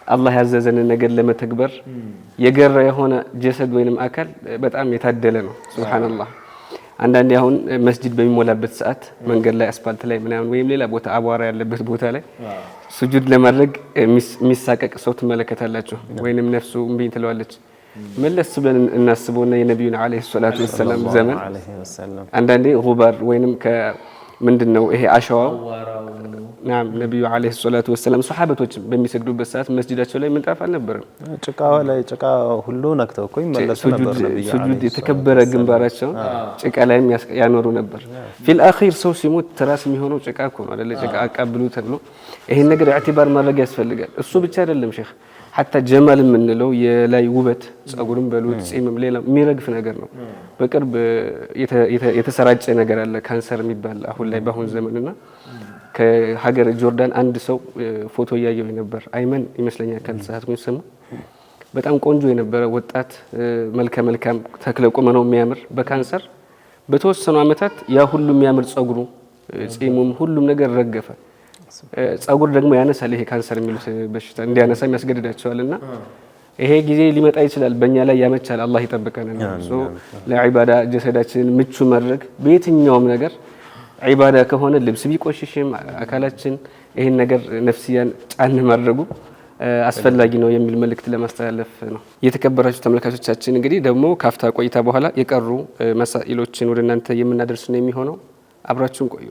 አላህ ያዘዘንን ነገር ለመተግበር የገራ የሆነ ጀሰድ ወይንም አካል በጣም የታደለ ነው ሱብሃንአላህ አንዳንዴ አሁን መስጂድ በሚሞላበት ሰዓት መንገድ ላይ አስፋልት ላይ ምናምን ወይም ሌላ ቦታ አቧራ ያለበት ቦታ ላይ ሱጁድ ለማድረግ የሚሳቀቅ ሰው ትመለከታላችሁ ወይንም ነፍሱ እምቢ ትለዋለች መለስ ብለን እናስበውና የነብዩን አለይሂ ሰላቱ ወሰለም ዘመን አንዳንዴ ጉባር ወይንም ምንድነው ይሄ አሸዋው نعم ነብዩ አለይሂ ሰላቱ ወሰለም ሱሐበቶች በሚሰግዱበት ሰዓት መስጂዳቸው ላይ ምንጣፍ አልነበረም ጭቃው ላይ ጭቃ ሁሉ ነክተው እኮ ይመለሱ ነበር ነብዩ ሱጁድ የተከበረ ግንባራቸው ጭቃ ላይ ያኖሩ ነበር ፊል አኺር ሰው ሲሞት ትራስ የሚሆነው ጭቃ እኮ ነው አይደል ጭቃ አቀብሉ ተብሎ ይሄን ነገር ኢዕቲባር ማድረግ ያስፈልጋል እሱ ብቻ አይደለም ሼክ حتى ጀማል ምንለው የላይ ውበት ጸጉርም በሉት ጺምም ሌላ የሚረግፍ ነገር ነው በቅርብ የተሰራጨ ነገር አለ ካንሰር የሚባል አሁን ላይ በአሁን ዘመንና ከሀገር ጆርዳን አንድ ሰው ፎቶ ያየው ነበር አይመን ይመስለኛል ካልተሳሳትኩኝ ስሙ በጣም ቆንጆ የነበረ ወጣት መልካም ተክለ ቁመናው የሚያምር በካንሰር በተወሰኑ አመታት ያ ሁሉ የሚያምር ጸጉሩ ጺሙም ሁሉም ነገር ረገፈ ጸጉር ደግሞ ያነሳል ይሄ ካንሰር የሚሉት በሽታ እንዲያነሳ የሚያስገድዳቸዋልና ይሄ ጊዜ ሊመጣ ይችላል በእኛ ላይ ያመቻል አላህ ይጠብቀናል ለዒባዳ ጀሰዳችንን ምቹ ማድረግ በየትኛውም ነገር ዒባዳ ከሆነ ልብስ ቢቆሽሽም አካላችን ይሄን ነገር ነፍሲያን ጫን ማድረጉ አስፈላጊ ነው የሚል መልእክት ለማስተላለፍ ነው የተከበራችሁ ተመልካቾቻችን እንግዲህ ደግሞ ካፍታ ቆይታ በኋላ የቀሩ መሳኢሎችን ወደ እናንተ የምናደርስ ነው የሚሆነው አብራችሁን ቆዩ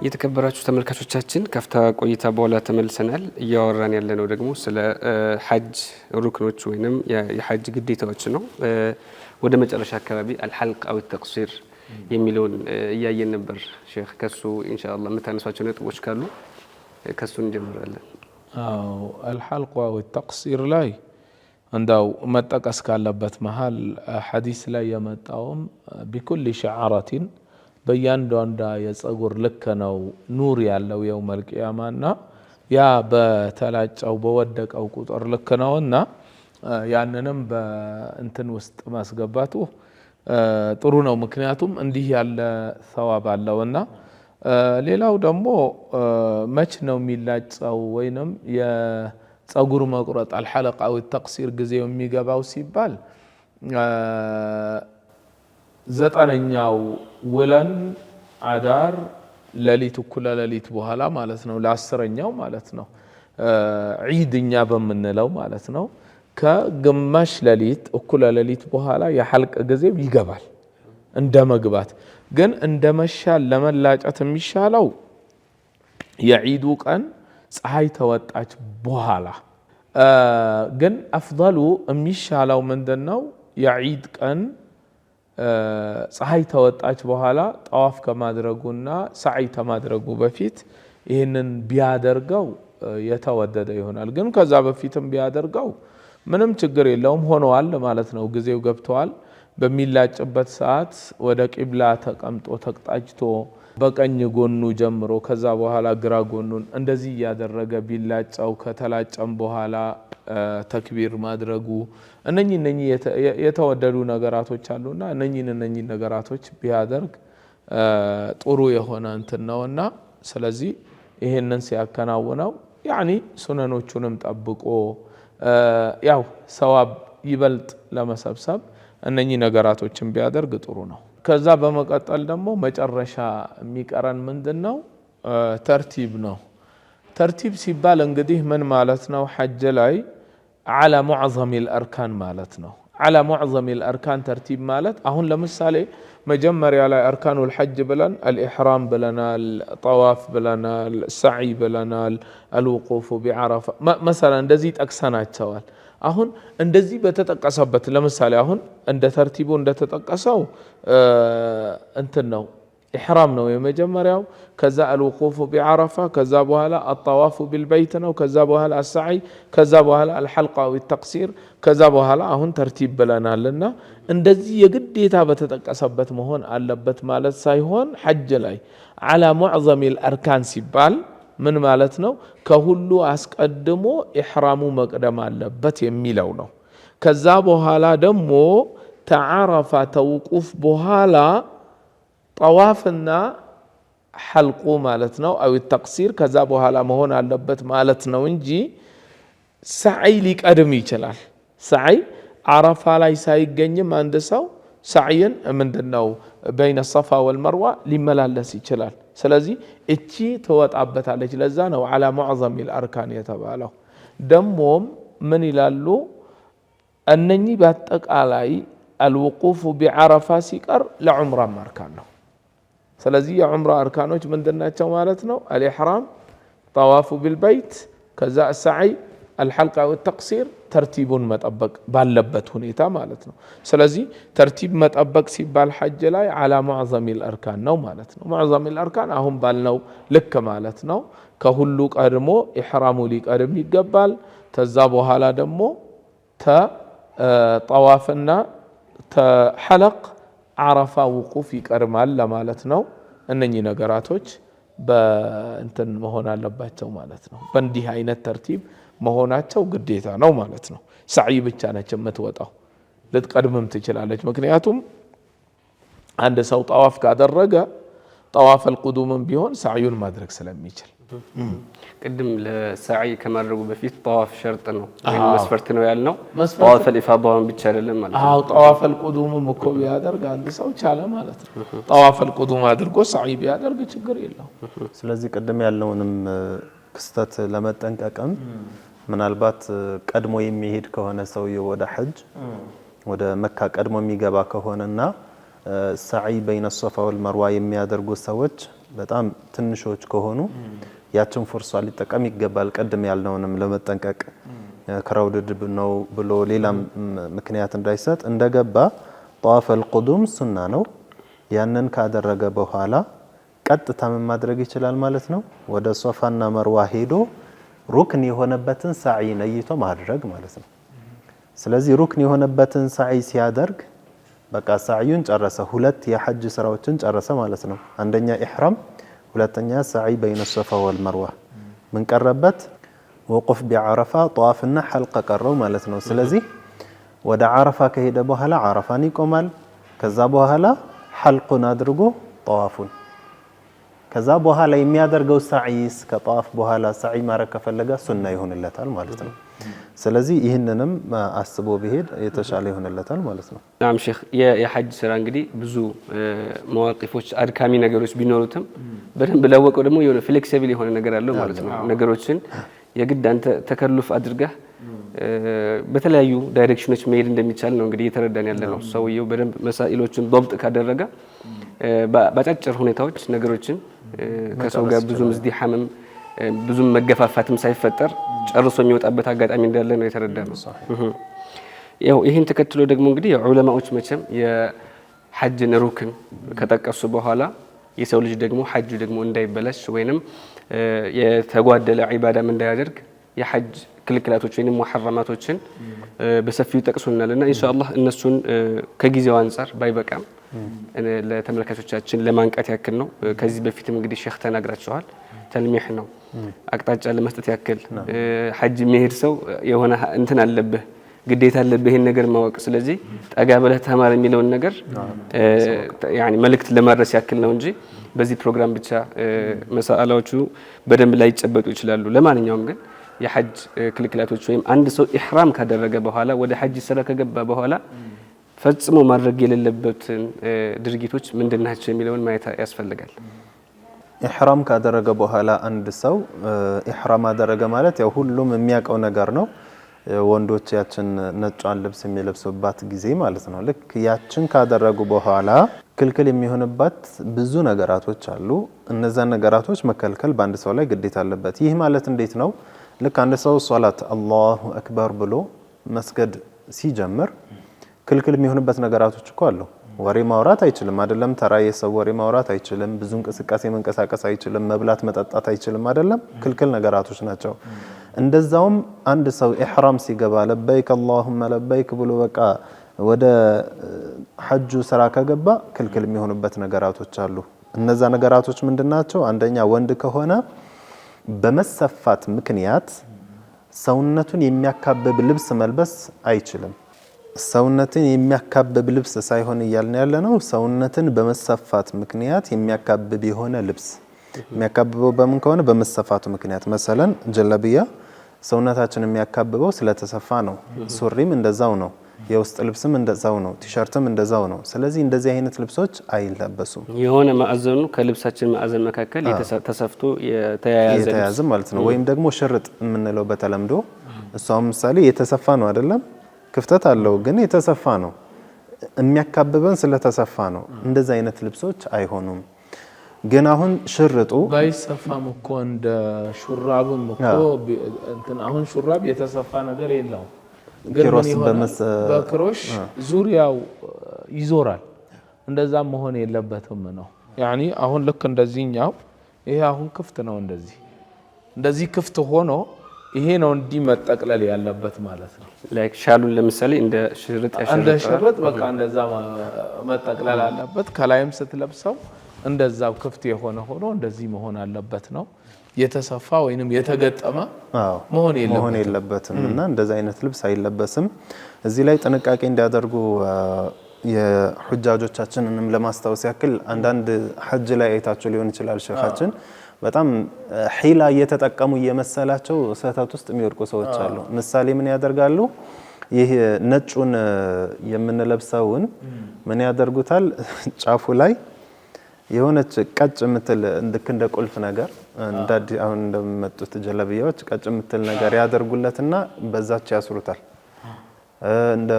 የተከበራችሁ ተመልካቾቻችን ካፍታ ቆይታ በኋላ ተመልሰናል እያወራን ያለነው ደግሞ ስለ ሐጅ ሩክኖች ወይንም የሐጅ ግዴታዎች ነው ወደ መጨረሻ አካባቢ አልሐልቅ አው ተቅሲር የሚለውን እያየን ነበር ሼክ ከሱ ኢንሻአላህ መታነሳቸው ነጥቦች ካሉ ከሱ እንጀምራለን አው አልሐልቅ አው ተቅሲር ላይ እንዳው መጠቀስ ካለበት መሃል ሐዲስ ላይ የመጣውም بكل شعرة በእያንዳንዷ የጸጉር ልክ ነው ኑር ያለው የውመል ቂያማና ያ በተላጨው በወደቀው ቁጥር ልክ ነውና ያንንም በእንትን ውስጥ ማስገባቱ ጥሩ ነው ምክንያቱም እንዲህ ያለ ሰዋብ አለውና ሌላው ደግሞ መች ነው የሚላጨው ወይንም የጸጉር መቁረጥ አልሐለቅ አው ተቅሲር ጊዜው የሚገባው ሲባል ዘጠነኛው ውለን አዳር ለሊት እኩለ ለሊት በኋላ ማለት ነው ለአስረኛው ማለት ነው ዒድኛ በመንለው ማለት ነው ከግማሽ ለሊት እኩለ ለሊት በኋላ የሐልቅ ጊዜው ይገባል እንደ መግባት ግን እንደ መሻል ለመላጨት የሚሻለው የዒዱ ቀን ፀሐይ ተወጣች በኋላ ግን አፍضሉ የሚሻለው ምንድነው የዒድ ቀን ፀሐይ ተወጣች በኋላ ጣዋፍ ከማድረጉና ሰዓይ ከማድረጉ በፊት ይሄንን ቢያደርገው የተወደደ ይሆናል ግን ከዛ በፊትም ቢያደርገው ምንም ችግር የለውም ሆነዋል ማለት ነው ጊዜው ገብቷል በሚላጭበት ሰዓት ወደ ቂብላ ተቀምጦ ተቅጣጭቶ በቀኝ ጎኑ ጀምሮ ከዛ በኋላ ግራ ጎኑን እንደዚህ ያደረገ ቢላጫው ከተላጨም በኋላ ተክቢር ማድረጉ እነኚህ የተወደዱ ነገራቶች አሉና እነኚህ ነገራቶች ቢያደርግ ጥሩ የሆነ እንትን ነውና ስለዚህ ይሄንን ሲያከናውነው ያኒ ሱነኖቹንም ጠብቆ ያው ሰዋብ ይበልጥ ለመሰብሰብ እነኚህ ነገራቶችን ቢያደርግ ጥሩ ነው። ከዛ በመቀጠል ደግሞ መጨረሻ የሚቀረን ምንድነው? ተርቲብ ነው። ተርቲብ ሲባል እንግዲህ ምን ማለት ነው? ሐጅ ላይ على معظم الأركان ማለት ነው። على معظم الأركان ترتيب ማለት አሁን ለምሳሌ መጀመሪያ ላይ أركان الحج ብለን الإحرام ብለናል፣ طواف ብለናል፣ السعي ብለናል፣ الوقوف بعرفة مثلا እንደዚህ ጠቅሰናቸዋል። አሁን እንደዚህ በተጠቀሰበት ለምሳሌ አሁን እንደ ተርቲቡ እንደተጠቀሰው እንትን ነው ኢሕራም ነው የመጀመሪያው፣ ከዛ الوقوف بعرفة፣ ከዛ በኋላ الطواف بالبيت ነው፣ ከዛ በኋላ السعي፣ ከዛ በኋላ الحلق او التقصير፣ ከዛ በኋላ አሁን ተርቲብ ብለናልና እንደዚህ የግዴታ በተጠቀሰበት መሆን አለበት ማለት ሳይሆን ሐጅ ላይ على معظم الأركان ሲባል ምን ማለት ነው? ከሁሉ አስቀድሞ ኢሕራሙ መቅደም አለበት የሚለው ነው። ከዛ በኋላ ደግሞ ተዓረፋ ተውቁፍ በኋላ ጠዋፍና ሐልቁ ማለት ነው አው ተቅሲር ከዛ በኋላ መሆን አለበት ማለት ነው እንጂ ሰዓይ ሊቀድም ይችላል። ሰዓይ አረፋ ላይ ሳይገኝም አንድ ሰው ሰዓይን ምንድነው በይነ ሰፋ ወልመርዋ ሊመላለስ ይችላል። ስለዚህ እቺ ተወጣበታለች። ለዛ ነው على معظم الأركان የተባለው። ደሞም ምን ይላሉ እነኚህ በአጠቃላይ الوقوف بعرفة ሲቀር ለዑምራ አርካን ነው። ስለዚህ የዑምራ አርካኖች ምንድናቸው ማለት ነው? الإحرام، طواف بالبيت، ከዛ السعي، الحلق والتقصير ተርቲቡን መጠበቅ ባለበት ሁኔታ ማለት ነው። ስለዚህ ተርቲብ መጠበቅ ሲባል ሐጅ ላይ على معظم الأركان ነው ማለት ነው። معظم الأركان አሁን ባልነው ልክ ማለት ነው። ከሁሉ ቀድሞ ኢሕራሙ ሊቀድም ይገባል። ከዛ በኋላ ደግሞ ጠዋፍና ሐለቅ አረፋ ውቁፍ ይቀድማል ለማለት ነው። እነኚህ ነገራቶች በእንትን መሆን አለባቸው ማለት ነው። በእንዲህ አይነት ተርቲብ መሆናቸው ግዴታ ነው ማለት ነው። ሰዓይ ብቻ ነች የምትወጣው፣ ልትቀድምም ትችላለች። ምክንያቱም አንድ ሰው ጠዋፍ ካደረገ ጠዋፍ አልቁዱምም ቢሆን ሰዓዩን ማድረግ ስለሚችል ቅድም ለሰዓይ ከማድረጉ በፊት ጠዋፍ ሸርጥ ነው ወይም መስፈርት ነው ያልነው። ጠዋፍ አልኢፋዳውን ብቻ አይደለም ማለት ነው። አዎ ጠዋፍ አልቁዱምም እኮ ቢያደርግ አንድ ሰው ቻለ ማለት ነው። ጠዋፍ አልቁዱም አድርጎ ሰዓይ ቢያደርግ ችግር የለውም። ስለዚህ ቅድም ያለውንም ክስተት ለመጠንቀቅም ምናልባት ቀድሞ የሚሄድ ከሆነ ሰውየው ወደ ሐጅ ወደ መካ ቀድሞ የሚገባ ከሆነና ሰዓይ በይነ ሶፋ ወልመርዋ የሚያደርጉ ሰዎች በጣም ትንሾች ከሆኑ ያችን ፍርሷ ሊጠቀም ይገባል። ቀድም ያልነውንም ለመጠንቀቅ ክራውድድ ነው ብሎ ሌላም ምክንያት እንዳይሰጥ እንደገባ ጠዋፍ አልቁዱም ሱና ነው። ያንን ካደረገ በኋላ ቀጥታ ምን ማድረግ ይችላል ማለት ነው? ወደ ሶፋና መርዋ ሄዶ ሩክን የሆነበትን ሰዓይ ነይቶ ማድረግ ማለት ነው። ስለዚህ ሩክን የሆነበትን ሰዓይ ሲያደርግ በቃ ሰዓዩን ጨረሰ። ሁለት የሐጅ ስራዎችን ጨረሰ ማለት ነው። አንደኛ ኢሕራም፣ ሁለተኛ ሰዓይ በይነ ሶፋ ወልመርዋ። ምን ቀረበት? ወቁፍ ቢዓረፋ ጠዋፍና ሐልቅ ቀረው ማለት ነው። ስለዚህ ወደ ዓረፋ ከሄደ በኋላ ዓረፋን ይቆማል። ከዛ በኋላ ሐልቁን አድርጎ ጠዋፉን ከዛ በኋላ የሚያደርገው ሰዓይስ ከጠዋፍ በኋላ ሰዓይ ማድረግ ከፈለገ ሱና ይሆንለታል ማለት ነው። ስለዚህ ይህንንም አስቦ ቢሄድ የተሻለ ይሆንለታል ማለት ነው። ናም ሼክ የሐጅ ስራ እንግዲህ ብዙ መዋቂፎች አድካሚ ነገሮች ቢኖሩትም በደንብ ለወቀው ደግሞ የሆነ ፍሌክሲብል የሆነ ነገር አለው ማለት ነው። ነገሮችን የግድ አንተ ተከልፍ አድርገህ በተለያዩ ዳይሬክሽኖች መሄድ እንደሚቻል ነው እንግዲህ እየተረዳን ያለ ነው። ሰውየው በደንብ መሳኢሎችን ضبط ካደረገ በአጫጭር ሁኔታዎች ነገሮችን ከሰው ጋር ብዙም ዝዲሐምም ብዙም መገፋፋትም ሳይፈጠር ጨርሶ የሚወጣበት አጋጣሚ እንዳለ ነው የተረዳነው። ያው ይሄን ተከትሎ ደግሞ እንግዲህ ዑለማዎች መቼም የሐጅን ሩክን ከጠቀሱ በኋላ የሰው ልጅ ደግሞ ሐጅ ደግሞ እንዳይበላሽ ወይንም የተጓደለ ዒባዳም እንዳያደርግ የሐጅ ክልክላቶች ወይንም ሙሐረማቶችን በሰፊው ጠቅሶናልና ኢንሻአላህ እነሱን ከጊዜው አንፃር ባይበቃም ለተመልካቾቻችን ለማንቃት ያክል ነው። ከዚህ በፊትም እንግዲህ ሼክ ተናግራቸዋል። ተልሚህ ነው አቅጣጫ ለመስጠት ያክል ሐጅ የሚሄድ ሰው የሆነ እንትን አለብህ ግዴታ አለብህ ይሄን ነገር ማወቅ። ስለዚህ ጠጋ ብለህ ተማር የሚለውን ነገር ያኒ መልእክት ለማድረስ ያክል ነው እንጂ በዚህ ፕሮግራም ብቻ መሳአላዎቹ በደንብ ላይ ይጨበጡ ይችላሉ። ለማንኛውም ግን የሐጅ ክልክላቶች ወይም አንድ ሰው ኢህራም ካደረገ በኋላ ወደ ሐጅ ስራ ከገባ በኋላ ፈጽሞ ማድረግ የሌለበትን ድርጊቶች ምንድናቸው የሚለውን ማየት ያስፈልጋል። ኢህራም ካደረገ በኋላ አንድ ሰው ኢህራም አደረገ ማለት ያው ሁሉም የሚያውቀው ነገር ነው። ወንዶች ያችን ነጯን ልብስ የሚለብሱባት ጊዜ ማለት ነው። ልክ ያችን ካደረጉ በኋላ ክልክል የሚሆንባት ብዙ ነገራቶች አሉ። እነዛን ነገራቶች መከልከል በአንድ ሰው ላይ ግዴታ አለበት። ይህ ማለት እንዴት ነው? ልክ አንድ ሰው ሶላት አላሁ አክበር ብሎ መስገድ ሲጀምር ክልክል የሚሆንበት ነገራቶች እኮ አሉ። ወሬ ማውራት አይችልም አይደለም? ተራ የሰው ወሬ ማውራት አይችልም። ብዙ እንቅስቃሴ መንቀሳቀስ አይችልም። መብላት መጠጣት አይችልም አይደለም? ክልክል ነገራቶች ናቸው። እንደዛውም አንድ ሰው ኢህራም ሲገባ ለበይክ አላሁመ ለበይክ ብሎ በቃ ወደ ሐጁ ስራ ከገባ ክልክል የሚሆኑበት ነገራቶች አሉ። እነዛ ነገራቶች ምንድናቸው? አንደኛ ወንድ ከሆነ በመሰፋት ምክንያት ሰውነቱን የሚያካብብ ልብስ መልበስ አይችልም። ሰውነትን የሚያካብብ ልብስ ሳይሆን እያልን ያለ ነው ሰውነትን በመሰፋት ምክንያት የሚያካብብ የሆነ ልብስ። የሚያካብበው በምን ከሆነ በመሰፋቱ ምክንያት መሰለን ጀለብያ ሰውነታችን የሚያካብበው ስለተሰፋ ነው። ሱሪም እንደዛው ነው። የውስጥ ልብስም እንደዛው ነው። ቲሸርትም እንደዛው ነው። ስለዚህ እንደዚህ አይነት ልብሶች አይለበሱም። የሆነ ማዕዘኑ ከልብሳችን ማዕዘን መካከል ተሰፍቶ የተያያዘ ማለት ነው። ወይም ደግሞ ሽርጥ የምንለው በተለምዶ እሷም ምሳሌ የተሰፋ ነው አይደለም? ክፍተት አለው ግን የተሰፋ ነው። የሚያካብበን ስለተሰፋ ነው። እንደዚህ አይነት ልብሶች አይሆኑም። ግን አሁን ሽርጡ ባይሰፋም እኮ እንደ ሹራብም እኮ እንትን አሁን ሹራብ የተሰፋ ነገር የለውም። ክሮስ በክሮሽ ዙሪያው ይዞራል። እንደዛ መሆን የለበትም ነው። ያኒ አሁን ልክ እንደዚህኛው ይሄ አሁን ክፍት ነው። እንደዚህ ክፍት ሆኖ ይሄ ነው እንዲህ መጠቅለል ያለበት ማለት ነው። ላይክ ሻሉን ለምሳሌ እንደ ሽርጥ በቃ እንደዛ መጠቅለል አለበት። ከላይም ስትለብሰው እንደዛው ክፍት የሆነ ሆኖ እንደዚህ መሆን አለበት ነው። የተሰፋ ወይንም የተገጠመ መሆን የለበትም እና እንደዛ አይነት ልብስ አይለበስም። እዚህ ላይ ጥንቃቄ እንዲያደርጉ የሁጃጆቻችንንም ለማስታወስ ያክል አንዳንድ ሐጅ ላይ አይታችሁ ሊሆን ይችላል ሼኻችን በጣም ሒላ እየተጠቀሙ እየመሰላቸው ስህተት ውስጥ የሚወድቁ ሰዎች አሉ። ምሳሌ ምን ያደርጋሉ? ይህ ነጩን የምንለብሰውን ምን ያደርጉታል? ጫፉ ላይ የሆነች ቀጭ ምትል እንደ ቁልፍ ነገር እንዳዲ አሁን እንደመጡት ጀለብያዎች ቀጭ ምትል ነገር ያደርጉለትና በዛች ያስሩታል። እንደ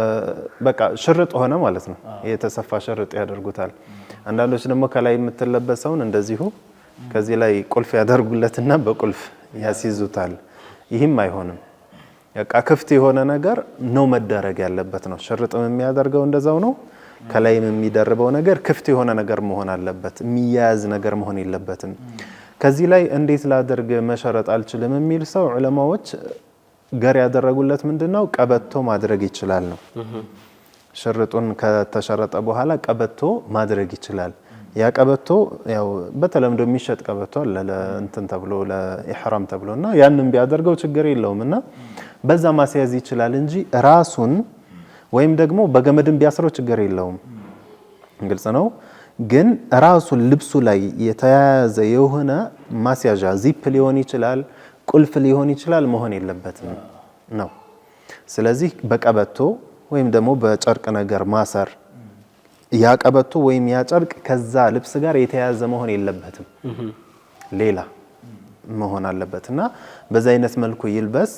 በቃ ሽርጥ ሆነ ማለት ነው። የተሰፋ ሽርጥ ያደርጉታል። አንዳንዶች ደግሞ ከላይ የምትለበሰውን እንደዚሁ ከዚህ ላይ ቁልፍ ያደርጉለትና በቁልፍ ያስይዙታል። ይህም አይሆንም። በቃ ክፍት የሆነ ነገር ነው መደረግ ያለበት ነው። ሽርጥም የሚያደርገው እንደዛው ነው። ከላይም የሚደርበው ነገር ክፍት የሆነ ነገር መሆን አለበት። የሚያያዝ ነገር መሆን የለበትም። ከዚህ ላይ እንዴት ላደርግ መሸረጥ አልችልም የሚል ሰው ዑለማዎች ገር ያደረጉለት ምንድነው? ቀበቶ ማድረግ ይችላል ነው። ሽርጡን ከተሸረጠ በኋላ ቀበቶ ማድረግ ይችላል። ያ ቀበቶ ያው በተለምዶ የሚሸጥ ቀበቶ አለ ለእንትን ተብሎ ለኢህራም ተብሎና ያንን ቢያደርገው ችግር የለውምና በዛ ማስያዝ ይችላል እንጂ ራሱን ወይም ደግሞ በገመድም ቢያስረው ችግር የለውም። ግልጽ ነው። ግን ራሱን ልብሱ ላይ የተያያዘ የሆነ ማስያዣ ዚፕ ሊሆን ይችላል፣ ቁልፍ ሊሆን ይችላል መሆን የለበትም ነው። ስለዚህ በቀበቶ ወይም ደግሞ በጨርቅ ነገር ማሰር ያ ቀበቶ ወይም ያ ጨርቅ ከዛ ልብስ ጋር የተያያዘ መሆን የለበትም፣ ሌላ መሆን አለበትና በዛ አይነት መልኩ ይልበስ።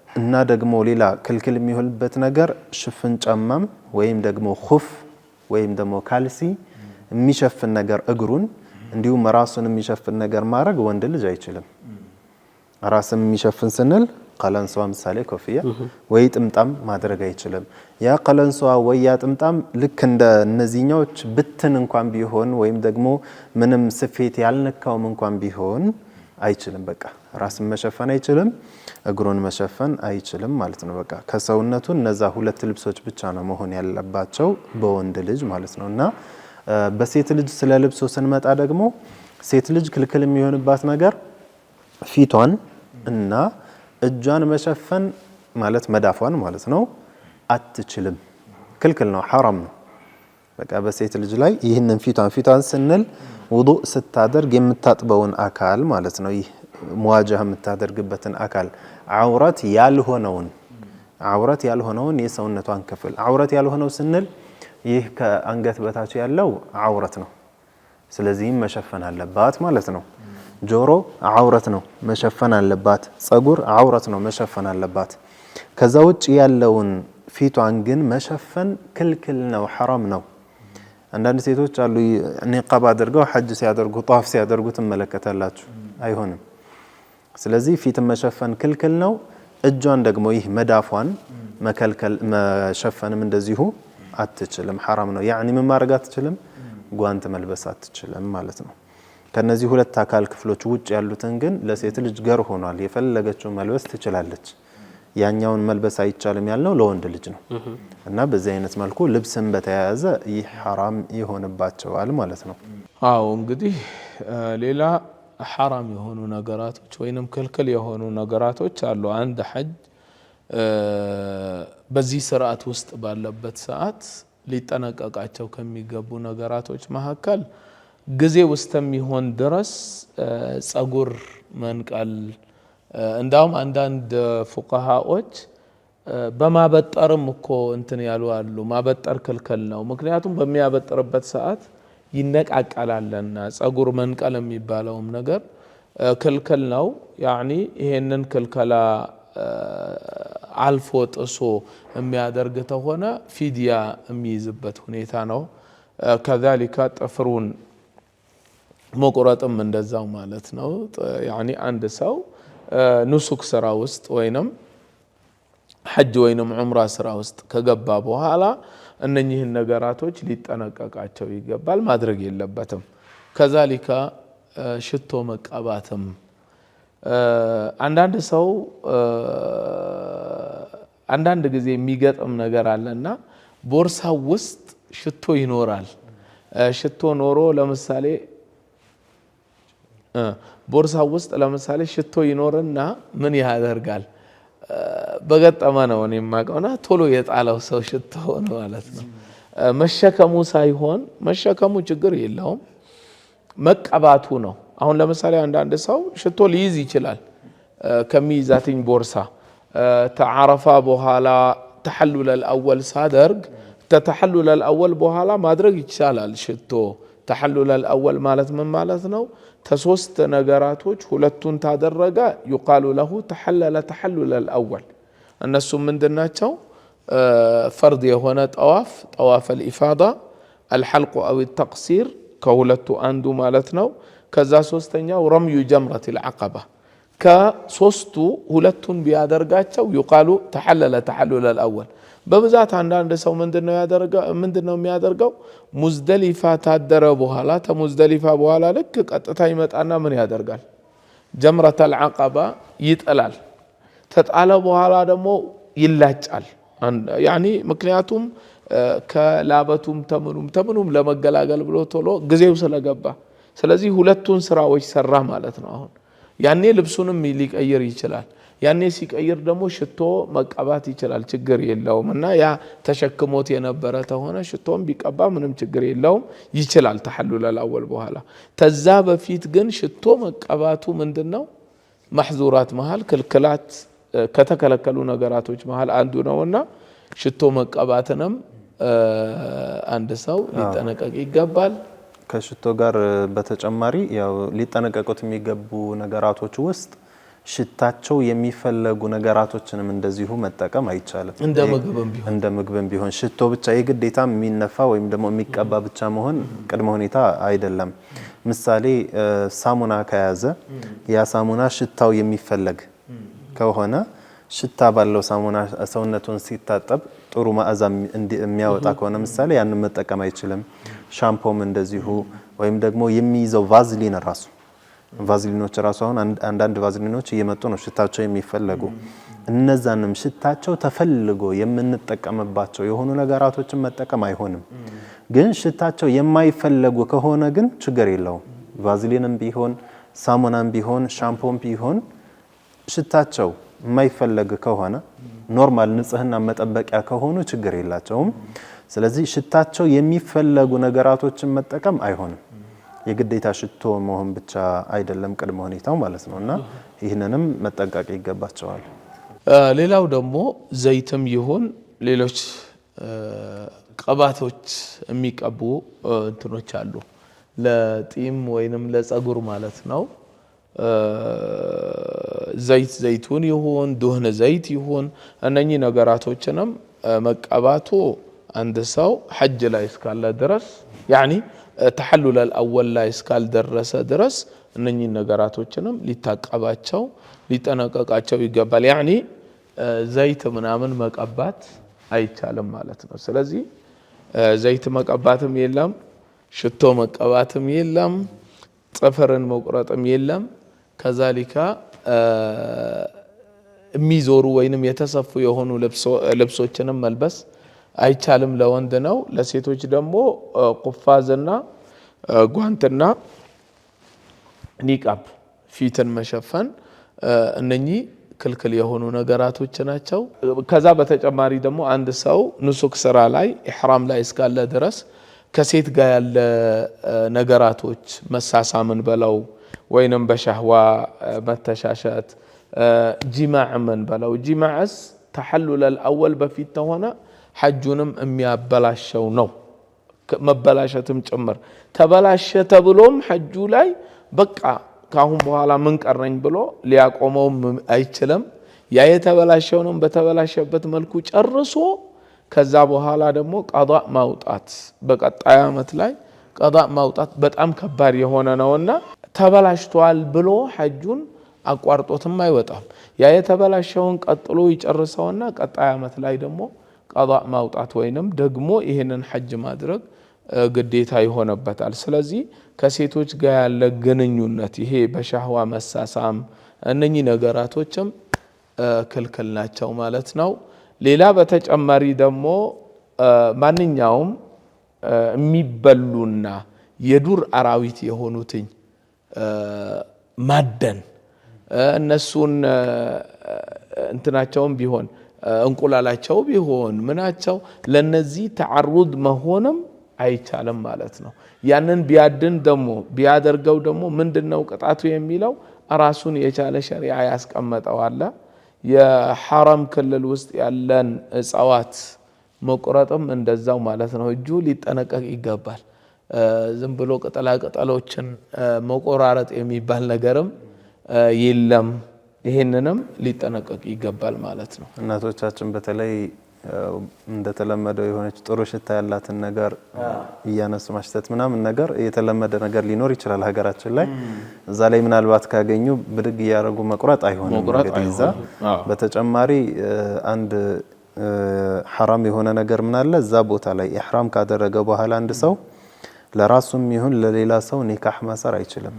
እና ደግሞ ሌላ ክልክል የሚሆንበት ነገር ሽፍን ጫማም ወይም ደግሞ ኹፍ ወይም ደግሞ ካልሲ የሚሸፍን ነገር እግሩን እንዲሁም ራሱን የሚሸፍን ነገር ማድረግ ወንድ ልጅ አይችልም። ራስን የሚሸፍን ስንል ቀለንሷ ምሳሌ ኮፍያ ወይ ጥምጣም ማድረግ አይችልም። ያ ቀለንሷ ወይ ያ ጥምጣም ልክ እንደ እነዚህኞች ብትን እንኳን ቢሆን ወይም ደግሞ ምንም ስፌት ያልነካውም እንኳን ቢሆን አይችልም በቃ ራስን መሸፈን አይችልም እግሩን መሸፈን አይችልም ማለት ነው በቃ ከሰውነቱ እነዛ ሁለት ልብሶች ብቻ ነው መሆን ያለባቸው በወንድ ልጅ ማለት ነውና በሴት ልጅ ስለ ልብሱ ስንመጣ ደግሞ ሴት ልጅ ክልክል የሚሆንባት ነገር ፊቷን እና እጇን መሸፈን ማለት መዳፏን ማለት ነው አትችልም ክልክል ነው حرام ነው በቃ በሴት ልጅ ላይ ይሄንን ፊቷን ስንል ውዱእ ስታደርግ የምታጥበውን አካል ማለት ነው ይህ ሙዋጃህ የምታደርግበትን አካል አውራት ያልሆነውን የሰውነቷን ክፍል አውራት ያልሆነው ስንል ይህ ከአንገት በታች ያለው አውራት ነው ስለዚህ መሸፈን አለባት ማለት ነው ጆሮ አውራት ነው መሸፈን አለባት ጸጉር አውራት ነው መሸፈን አለባት ከዛ ውጭ ያለውን ፊቷን ግን መሸፈን ክልክል ነው حرام ነው አንዳንድ ሴቶች አሉ ኒቃብ አድርገው ሐጅ ሲያደርጉ ጧፍ ሲያደርጉ ተመለከታላችሁ አይሆንም ስለዚህ ፊት መሸፈን ክልክል ነው እጇን ደግሞ ይህ መዳፏን መከልከል መሸፈንም እንደዚሁ አትችልም حرام ነው يعني ምን ማድረግ አትችልም ጓንት መልበስ አትችልም ማለት ነው ከነዚህ ሁለት አካል ክፍሎች ውጭ ያሉትን ግን ለሴት ልጅ ገር ሆኗል የፈለገችው መልበስ ትችላለች ያኛውን መልበስ አይቻልም ያልነው ለወንድ ልጅ ነው እና በዚህ አይነት መልኩ ልብስን በተያያዘ ይህ حرام ይሆንባቸዋል ማለት ነው አዎ እንግዲህ ሌላ حرام የሆኑ ነገራቶች ወይንም ክልክል የሆኑ ነገራቶች አሉ አንድ ሐጅ በዚህ ስርዓት ውስጥ ባለበት ሰዓት ሊጠነቀቃቸው ከሚገቡ ነገራቶች መካከል ጊዜ ውስጥ የሚሆን ድረስ ጸጉር መንቀል እንዳውም አንዳንድ ፉቃሃዎች በማበጠርም እኮ እንትን ያሉ አሉ ማበጠር ክልክል ነው ምክንያቱም በሚያበጥርበት ሰዓት ይነቃቀላልና ጸጉር መንቀል የሚባለውም ነገር ክልክል ነው يعني ይሄንን ክልከላ አልፎ ጥሶ የሚያደርግ ተሆነ ፊድያ የሚይዝበት ሁኔታ ነው كذلك ጥፍሩን መቆረጥም እንደዛው ማለት ነው يعني አንድ ሰው ኑሱክ ስራ ውስጥ ወይንም ሐጅ ወይንም ዑምራ ስራ ውስጥ ከገባ በኋላ እነኚህን ነገራቶች ሊጠነቀቃቸው ይገባል ማድረግ የለበትም كذلك ሽቶ መቀባትም አንዳንድ ሰው አንዳንድ ጊዜ የሚገጥም ነገር አለና ቦርሳው ውስጥ ሽቶ ይኖራል ሽቶ ኖሮ ለምሳሌ ቦርሳው ውስጥ ለምሳሌ ሽቶ ይኖርና ምን ያደርጋል በገጠመ ነው እኔ ማቀውና ቶሎ የጣለው ሰው ሽቶ ነው ማለት ነው መሸከሙ ሳይሆን መሸከሙ ችግር የለውም መቀባቱ ነው አሁን ለምሳሌ አንዳንድ ሰው ሽቶ ሊይዝ ይችላል ከሚይዛትኝ ቦርሳ ተዓረፋ በኋላ ተሐሉል الأول ሳደርግ ተተሐሉል الأول በኋላ ማድረግ ይቻላል ሽቶ ተሐሉል الأول ማለት ምን ማለት ነው ተሶስት ነገራቶች ሁለቱን ታደረገ يقال له تحلل تحلل الأول እነሱ ምንድናቸው فرض የሆነ طواف الإفاضة الحلق أو التقصير ከሁለቱ አንዱ ማለት ነው ከዛ ሶስተኛው رمي جمرة العقبة ከሶስቱ ሁለቱን ቢያደርጋቸው يقال تحلل تحلل الأول በብዛት አንዳንድ ሰው ምንድነው የሚያደርገው ሙዝደሊፋ ታደረ በኋላ ተሙዝደሊፋ በኋላ ልክ ቀጥታ ይመጣና ምን ያደርጋል جمرة العقبة ይጥላል ተጣለ በኋላ ደግሞ ይላጫል يعني ምክንያቱም ከላበቱም ተምኑም ለመገላገል ብሎ ቶሎ ጊዜው ስለገባ ስለዚህ ሁለቱን ስራዎች ሰራ ማለት ነው አሁን ያኔ ልብሱንም ሊቀይር ይችላል ያኔ ሲቀይር ደግሞ ሽቶ መቀባት ይችላል ችግር የለውም እና ያ ተሸክሞት የነበረ ተሆነ ሽቶም ቢቀባ ምንም ችግር የለውም ይችላል ተሐሉል الأول በኋላ ተዛ በፊት ግን ሽቶ መቀባቱ ምንድነው محظورات መሃል ክልክላት ከተከለከሉ ነገራቶች መሃል አንዱ ነውና ሽቶ መቀባትንም አንድ ሰው ሊጠነቀቅ ይገባል ከሽቶ ጋር በተጨማሪ ያው ሊጠነቀቁት የሚገቡ ነገራቶች ውስጥ ሽታቸው የሚፈለጉ ነገራቶችንም እንደዚሁ መጠቀም አይቻልም እንደ ምግብም ቢሆን ሽቶ ብቻ የግዴታ የሚነፋ ወይም ደግሞ የሚቀባ ብቻ መሆን ቅድመ ሁኔታ አይደለም ምሳሌ ሳሙና ከያዘ ያ ሳሙና ሽታው የሚፈለግ ከሆነ ሽታ ባለው ሳሙና ሰውነቱን ሲታጠብ ጥሩ ማዕዛ የሚያወጣ ከሆነ ምሳሌ ያንን መጠቀም አይችልም ሻምፖም እንደዚሁ ወይም ደግሞ የሚይዘው ቫዝሊን ራሱ ቫዝሊኖች ራሱ አሁን አንዳንድ ቫዝሊኖች እየመጡ ነው ሽታቸው የሚፈለጉ እነዛንም ሽታቸው ተፈልጎ የምንጠቀምባቸው የሆኑ ነገራቶችን መጠቀም አይሆንም። ግን ሽታቸው የማይፈለጉ ከሆነ ግን ችግር የለውም። ቫዝሊንም ቢሆን ሳሙናም ቢሆን ሻምፖም ቢሆን ሽታቸው የማይፈለግ ከሆነ ኖርማል ንጽህና መጠበቂያ ከሆኑ ችግር የላቸውም። ስለዚህ ሽታቸው የሚፈለጉ ነገራቶችን መጠቀም አይሆንም። የግዴታ ሽቶ መሆን ብቻ አይደለም ቅድመ ሁኔታው ማለት ነውና ይህንንም መጠንቀቅ ይገባቸዋል። ሌላው ደግሞ ዘይትም ይሁን ሌሎች ቅባቶች የሚቀቡ እንትኖች አሉ ለጢም ወይንም ለፀጉር ማለት ነው። ዘይቱን ይሁን ዱህነ ዘይት ይሁን እነኚህ ነገራቶችንም መቀባቱ አንድ ሰው ሐጅ ላይ እስካለ ድረስ ያኒ ተሐሉል አልአወል ላይ እስካልደረሰ ድረስ እነኚህ ነገራቶችንም ሊታቀባቸው ሊጠነቀቃቸው ይገባል። ያኒ ዘይት ምናምን መቀባት አይቻልም ማለት ነው። ስለዚህ ዘይት መቀባትም የለም፣ ሽቶ መቀባትም የለም፣ ጥፍርን መቁረጥም የለም። ከዛሊካ የሚዞሩ ወይንም የተሰፉ የሆኑ ልብሶችንም መልበስ አይቻልም። ለወንድ ነው። ለሴቶች ደግሞ ቁፋዝና ጓንትና ኒቃብ ፊትን መሸፈን እነኚህ ክልክል የሆኑ ነገራቶች ናቸው። ከዛ በተጨማሪ ደግሞ አንድ ሰው ንሱክ ስራ ላይ ኢህራም ላይ እስካለ ድረስ ከሴት ጋር ያለ ነገራቶች መሳሳምን በለው ወይንም በሻህዋ መተሻሸት ጂማዕ ምን በለው ጂማዕስ ተሐሉል አልአወል በፊት ተሆነ ሐጁንም የሚያበላሸው ነው መበላሸትም ጭምር ተበላሸ ተብሎም ሐጁ ላይ በቃ ካሁን በኋላ ምን ቀረኝ ብሎ ሊያቆመው አይችልም። ያ የተበላሸውንም በተበላሸበት መልኩ ጨርሶ ከዛ በኋላ ደግሞ ቀዳእ ማውጣት በቀጣይ ዓመት ላይ ቀዳእ ማውጣት በጣም ከባድ የሆነ ነውና ተበላሽቷል ብሎ ሐጁን አቋርጦትም አይወጣም። ያ የተበላሸውን ቀጥሎ ይጨርሰውና ቀጣይ ዓመት ላይ ደግሞ ቀዳእ ማውጣት ወይንም ደግሞ ይሄንን ሐጅ ማድረግ ግዴታ ይሆነበታል። ስለዚህ ከሴቶች ጋር ያለ ግንኙነት ይሄ በሻህዋ መሳሳም እነኚህ ነገራቶችም ክልክል ናቸው ማለት ነው። ሌላ በተጨማሪ ደግሞ ማንኛውም የሚበሉና የዱር አራዊት የሆኑትኝ ማደን እነሱን እንትናቸውም ቢሆን እንቁላላቸው ቢሆን ምናቸው ለነዚህ ተዓሩድ መሆንም አይቻልም ማለት ነው። ያንን ቢያድን ደግሞ ቢያደርገው ደግሞ ምንድነው ቅጣቱ የሚለው ራሱን የቻለ ሸሪዓ ያስቀመጠው አለ። የሐረም ክልል ውስጥ ያለን እጽዋት መቁረጥም እንደዛው ማለት ነው። እጁ ሊጠነቀቅ ይገባል። ዝም ብሎ ቅጠላ ቅጠሎችን መቆራረጥ የሚባል ነገርም የለም። ይሄንንም ሊጠነቀቅ ይገባል ማለት ነው። እናቶቻችን በተለይ እንደተለመደው የሆነች ጥሩ ሽታ ያላትን ነገር እያነሱ ማሽተት ምናምን ነገር የተለመደ ነገር ሊኖር ይችላል ሀገራችን ላይ። እዛ ላይ ምናልባት ካገኙ ብድግ ያረጉ መቁረጥ አይሆንም እንግዲህ እዛ። በተጨማሪ አንድ ሐራም የሆነ ነገር ምን አለ እዛ ቦታ ላይ ኢህራም ካደረገ በኋላ አንድ ሰው ለራሱም ይሁን ለሌላ ሰው ኒካህ ማሰር አይችልም።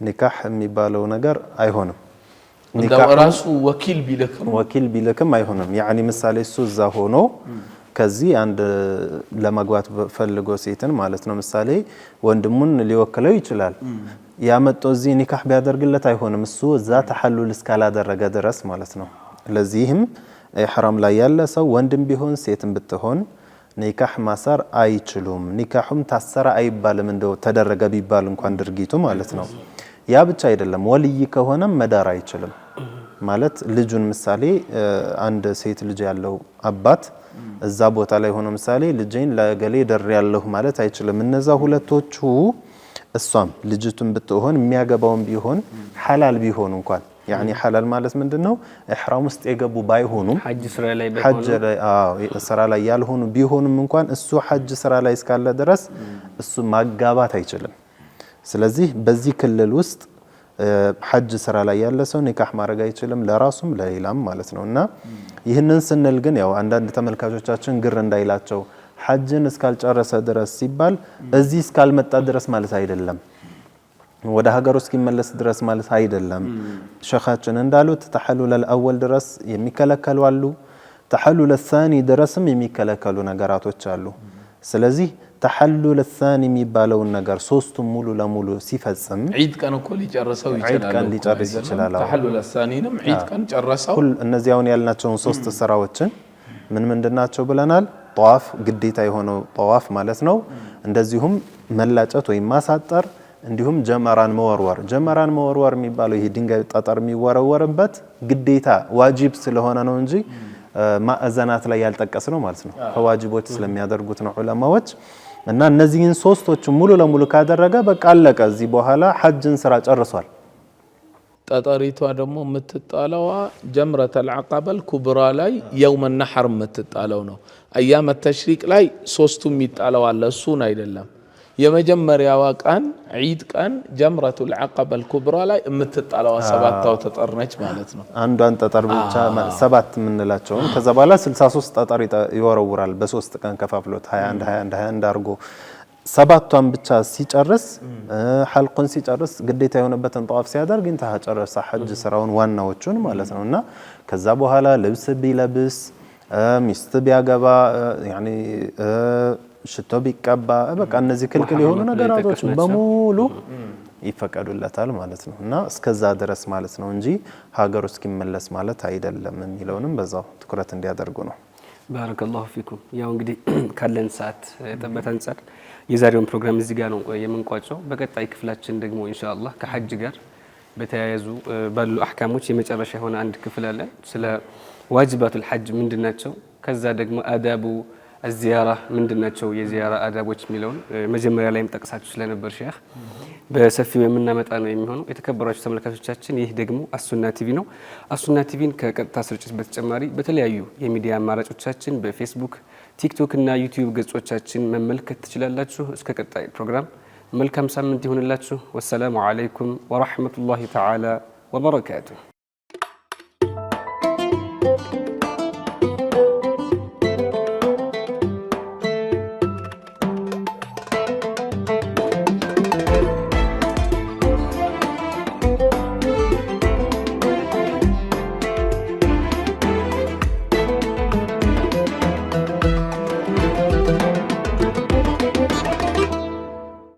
ኒካህ የሚባለው ነገር አይሆንም። እንደው ራሱ ወኪል ቢልክም አይሆንም። ያኒ ምሳሌ እሱ እዛ ሆኖ ከዚህ አንድ ለማግባት ፈልጎ ሴትን ማለት ነው ምሳሌ ወንድሙን ሊወክለው ይችላል። ያመጣው እዚህ ኒካህ ቢያደርግለት አይሆንም እሱ እዛ ተሐሉል እስካላደረገ ድረስ ማለት ነው። ለዚህም ኢህራም ላይ ያለ ሰው ወንድም ቢሆን ሴትም ብትሆን ኒካህ ማሰር አይችሉም። ኒካሁም ታሰረ አይባልም እንደው ተደረገ ቢባል እንኳን ድርጊቱ ማለት ነው። ያ ብቻ አይደለም ወልይ ከሆነ መዳር አይችልም ማለት ልጁን ምሳሌ አንድ ሴት ልጅ ያለው አባት እዛ ቦታ ላይ ሆኖ ምሳሌ ልጄን ለገሌ ደር ያለው ማለት አይችልም። እነዛ ሁለቶቹ እሷም ልጅቱን ብትሆን የሚያገባውን ቢሆን ሐላል ቢሆን እንኳን ያኒ ሐላል ማለት ምንድነው ኢህራም ውስጥ የገቡ ባይሆኑም ሐጅ ስራ ላይ ያልሆኑ ቢሆንም እንኳን እሱ ሐጅ ስራ ላይ እስካለ ድረስ እሱ ማጋባት አይችልም። ስለዚህ በዚህ ክልል ውስጥ ሐጅ ስራ ላይ ያለ ሰው ኒካህ ማድረግ አይችልም ለራሱም ለሌላም ማለት ነውና ይህንን ስንል ግን ያው አንዳንድ ተመልካቾቻችን ግር እንዳይላቸው ሐጅን እስካልጨረሰ ድረስ ሲባል እዚህ እስካልመጣ ድረስ ማለት አይደለም። ወደ ሀገሩ እስኪመለስ ድረስ ማለት አይደለም። ሸኻችን እንዳሉት ተሐሉል አልአወል ድረስ የሚከለከሉ አሉ፣ ተሐሉል الثاني ድረስም የሚከለከሉ ነገራቶች አሉ። ስለዚህ ተሐሉል الثاني የሚባለው ነገር ሶስቱም ሙሉ ለሙሉ ሲፈጽም ዒድ ቀን እኮ ሊጨርሰው ይችላል። ዒድ ቀን ሊጨርስ ይችላል። ተሐሉል الثانيንም ዒድ ቀን ጨረሰው። እነዚያውን ያልናቸውን ሶስት ስራዎችን ምን ምንድናቸው ብለናል? ጧፍ ግዴታ የሆነው ጧፍ ማለት ነው። እንደዚሁም መላጨት ወይም ማሳጠር፣ እንዲሁም ጀመራን መወርወር። ጀመራን መወርወር የሚባለው ይሄ ድንጋይ ጠጠር የሚወረወርበት ግዴታ ዋጅብ ስለሆነ ነው እንጂ ማእዘናት ላይ ያልጠቀስ ነው ማለት ነው። ከዋጅቦች ስለሚያደርጉት ነው ዑለማዎች። እና እነዚህን ሶስቶቹን ሙሉ ለሙሉ ካደረገ በቃ አለቀ። እዚህ በኋላ ሐጅን ስራ ጨርሷል። ጠጠሪቷ ደግሞ የምትጣለው ጀምረተል ዐቀበል ኩብራ ላይ የውመ ነሐር የምትጣለው ነው። አያመ ተሽሪቅ ላይ ሶስቱም ይጣለው አለ፣ እሱን አይደለም። የመጀመሪያዋ ቀን ዒድ ቀን ጀምረቱል ዐቀበል ኩብራ ላይ የምትጣለው ሰባታው ጠጠር ነች ማለት ነው። አንዷን ጠጠር ብቻ ሰባት የምንላቸውን ከዛ በኋላ 63 ጠጠር ይወረውራል በሶስት ቀን ከፋፍሎት 21 21 21 አድርጎ ሰባቷን ብቻ ሲጨርስ ሐልቁን ሲጨርስ ግዴታ የሆነበትን ጧፍ ሲያደርግ እንተሃ ጨረሰ ሐጅ ስራውን ዋናዎቹን ማለት ነውና ከዛ በኋላ ልብስ ቢለብስ ሚስት ቢያገባ ያኒ ሽቶ ቢቀባ በቃ እነዚህ ክልክል የሆኑ ነገራቶች በሙሉ ይፈቀዱለታል ማለት ነው። እና እስከዛ ድረስ ማለት ነው እንጂ ሀገሩ እስኪመለስ ማለት አይደለም የሚለውንም በዛው ትኩረት እንዲያደርጉ ነው። ባረከላሁ ፊኩም። ያው እንግዲህ ካለን ሰዓት ጠበት አንፃር የዛሬውን ፕሮግራም እዚህ ጋር ነው የምንቋጨው። በቀጣይ ክፍላችን ደግሞ ኢንሻአላህ ከሐጅ ጋር በተያያዙ ባሉ አህካሞች የመጨረሻ የሆነ አንድ ክፍል አለ። ስለ ዋጅባቱል ሐጅ ምንድናቸው፣ ከዛ ደግሞ አዳቡ الزيارة من دناتشو የዚያራ አዳቦች የሚለውን መጀመሪያ ላይም ጠቅሳችሁ ስለነበር ሼህ በሰፊው የምናመጣ ነው የሚሆነው። የተከበራችሁ ተመልካቾቻችን ይህ ደግሞ አሱና ቲቪ ነው። አሱና ቲቪን ከቀጥታ ስርጭት በተጨማሪ በተለያዩ የሚዲያ አማራጮቻችን በፌስቡክ፣ ቲክቶክ እና ዩቲዩብ ገጾቻችን መመልከት ትችላላችሁ። እስከ ቀጣይ ፕሮግራም መልካም ሳምንት ይሁንላችሁ። ወሰላሙ አለይኩም ወራህመቱላሂ ተዓላ ወበረካቱሁ።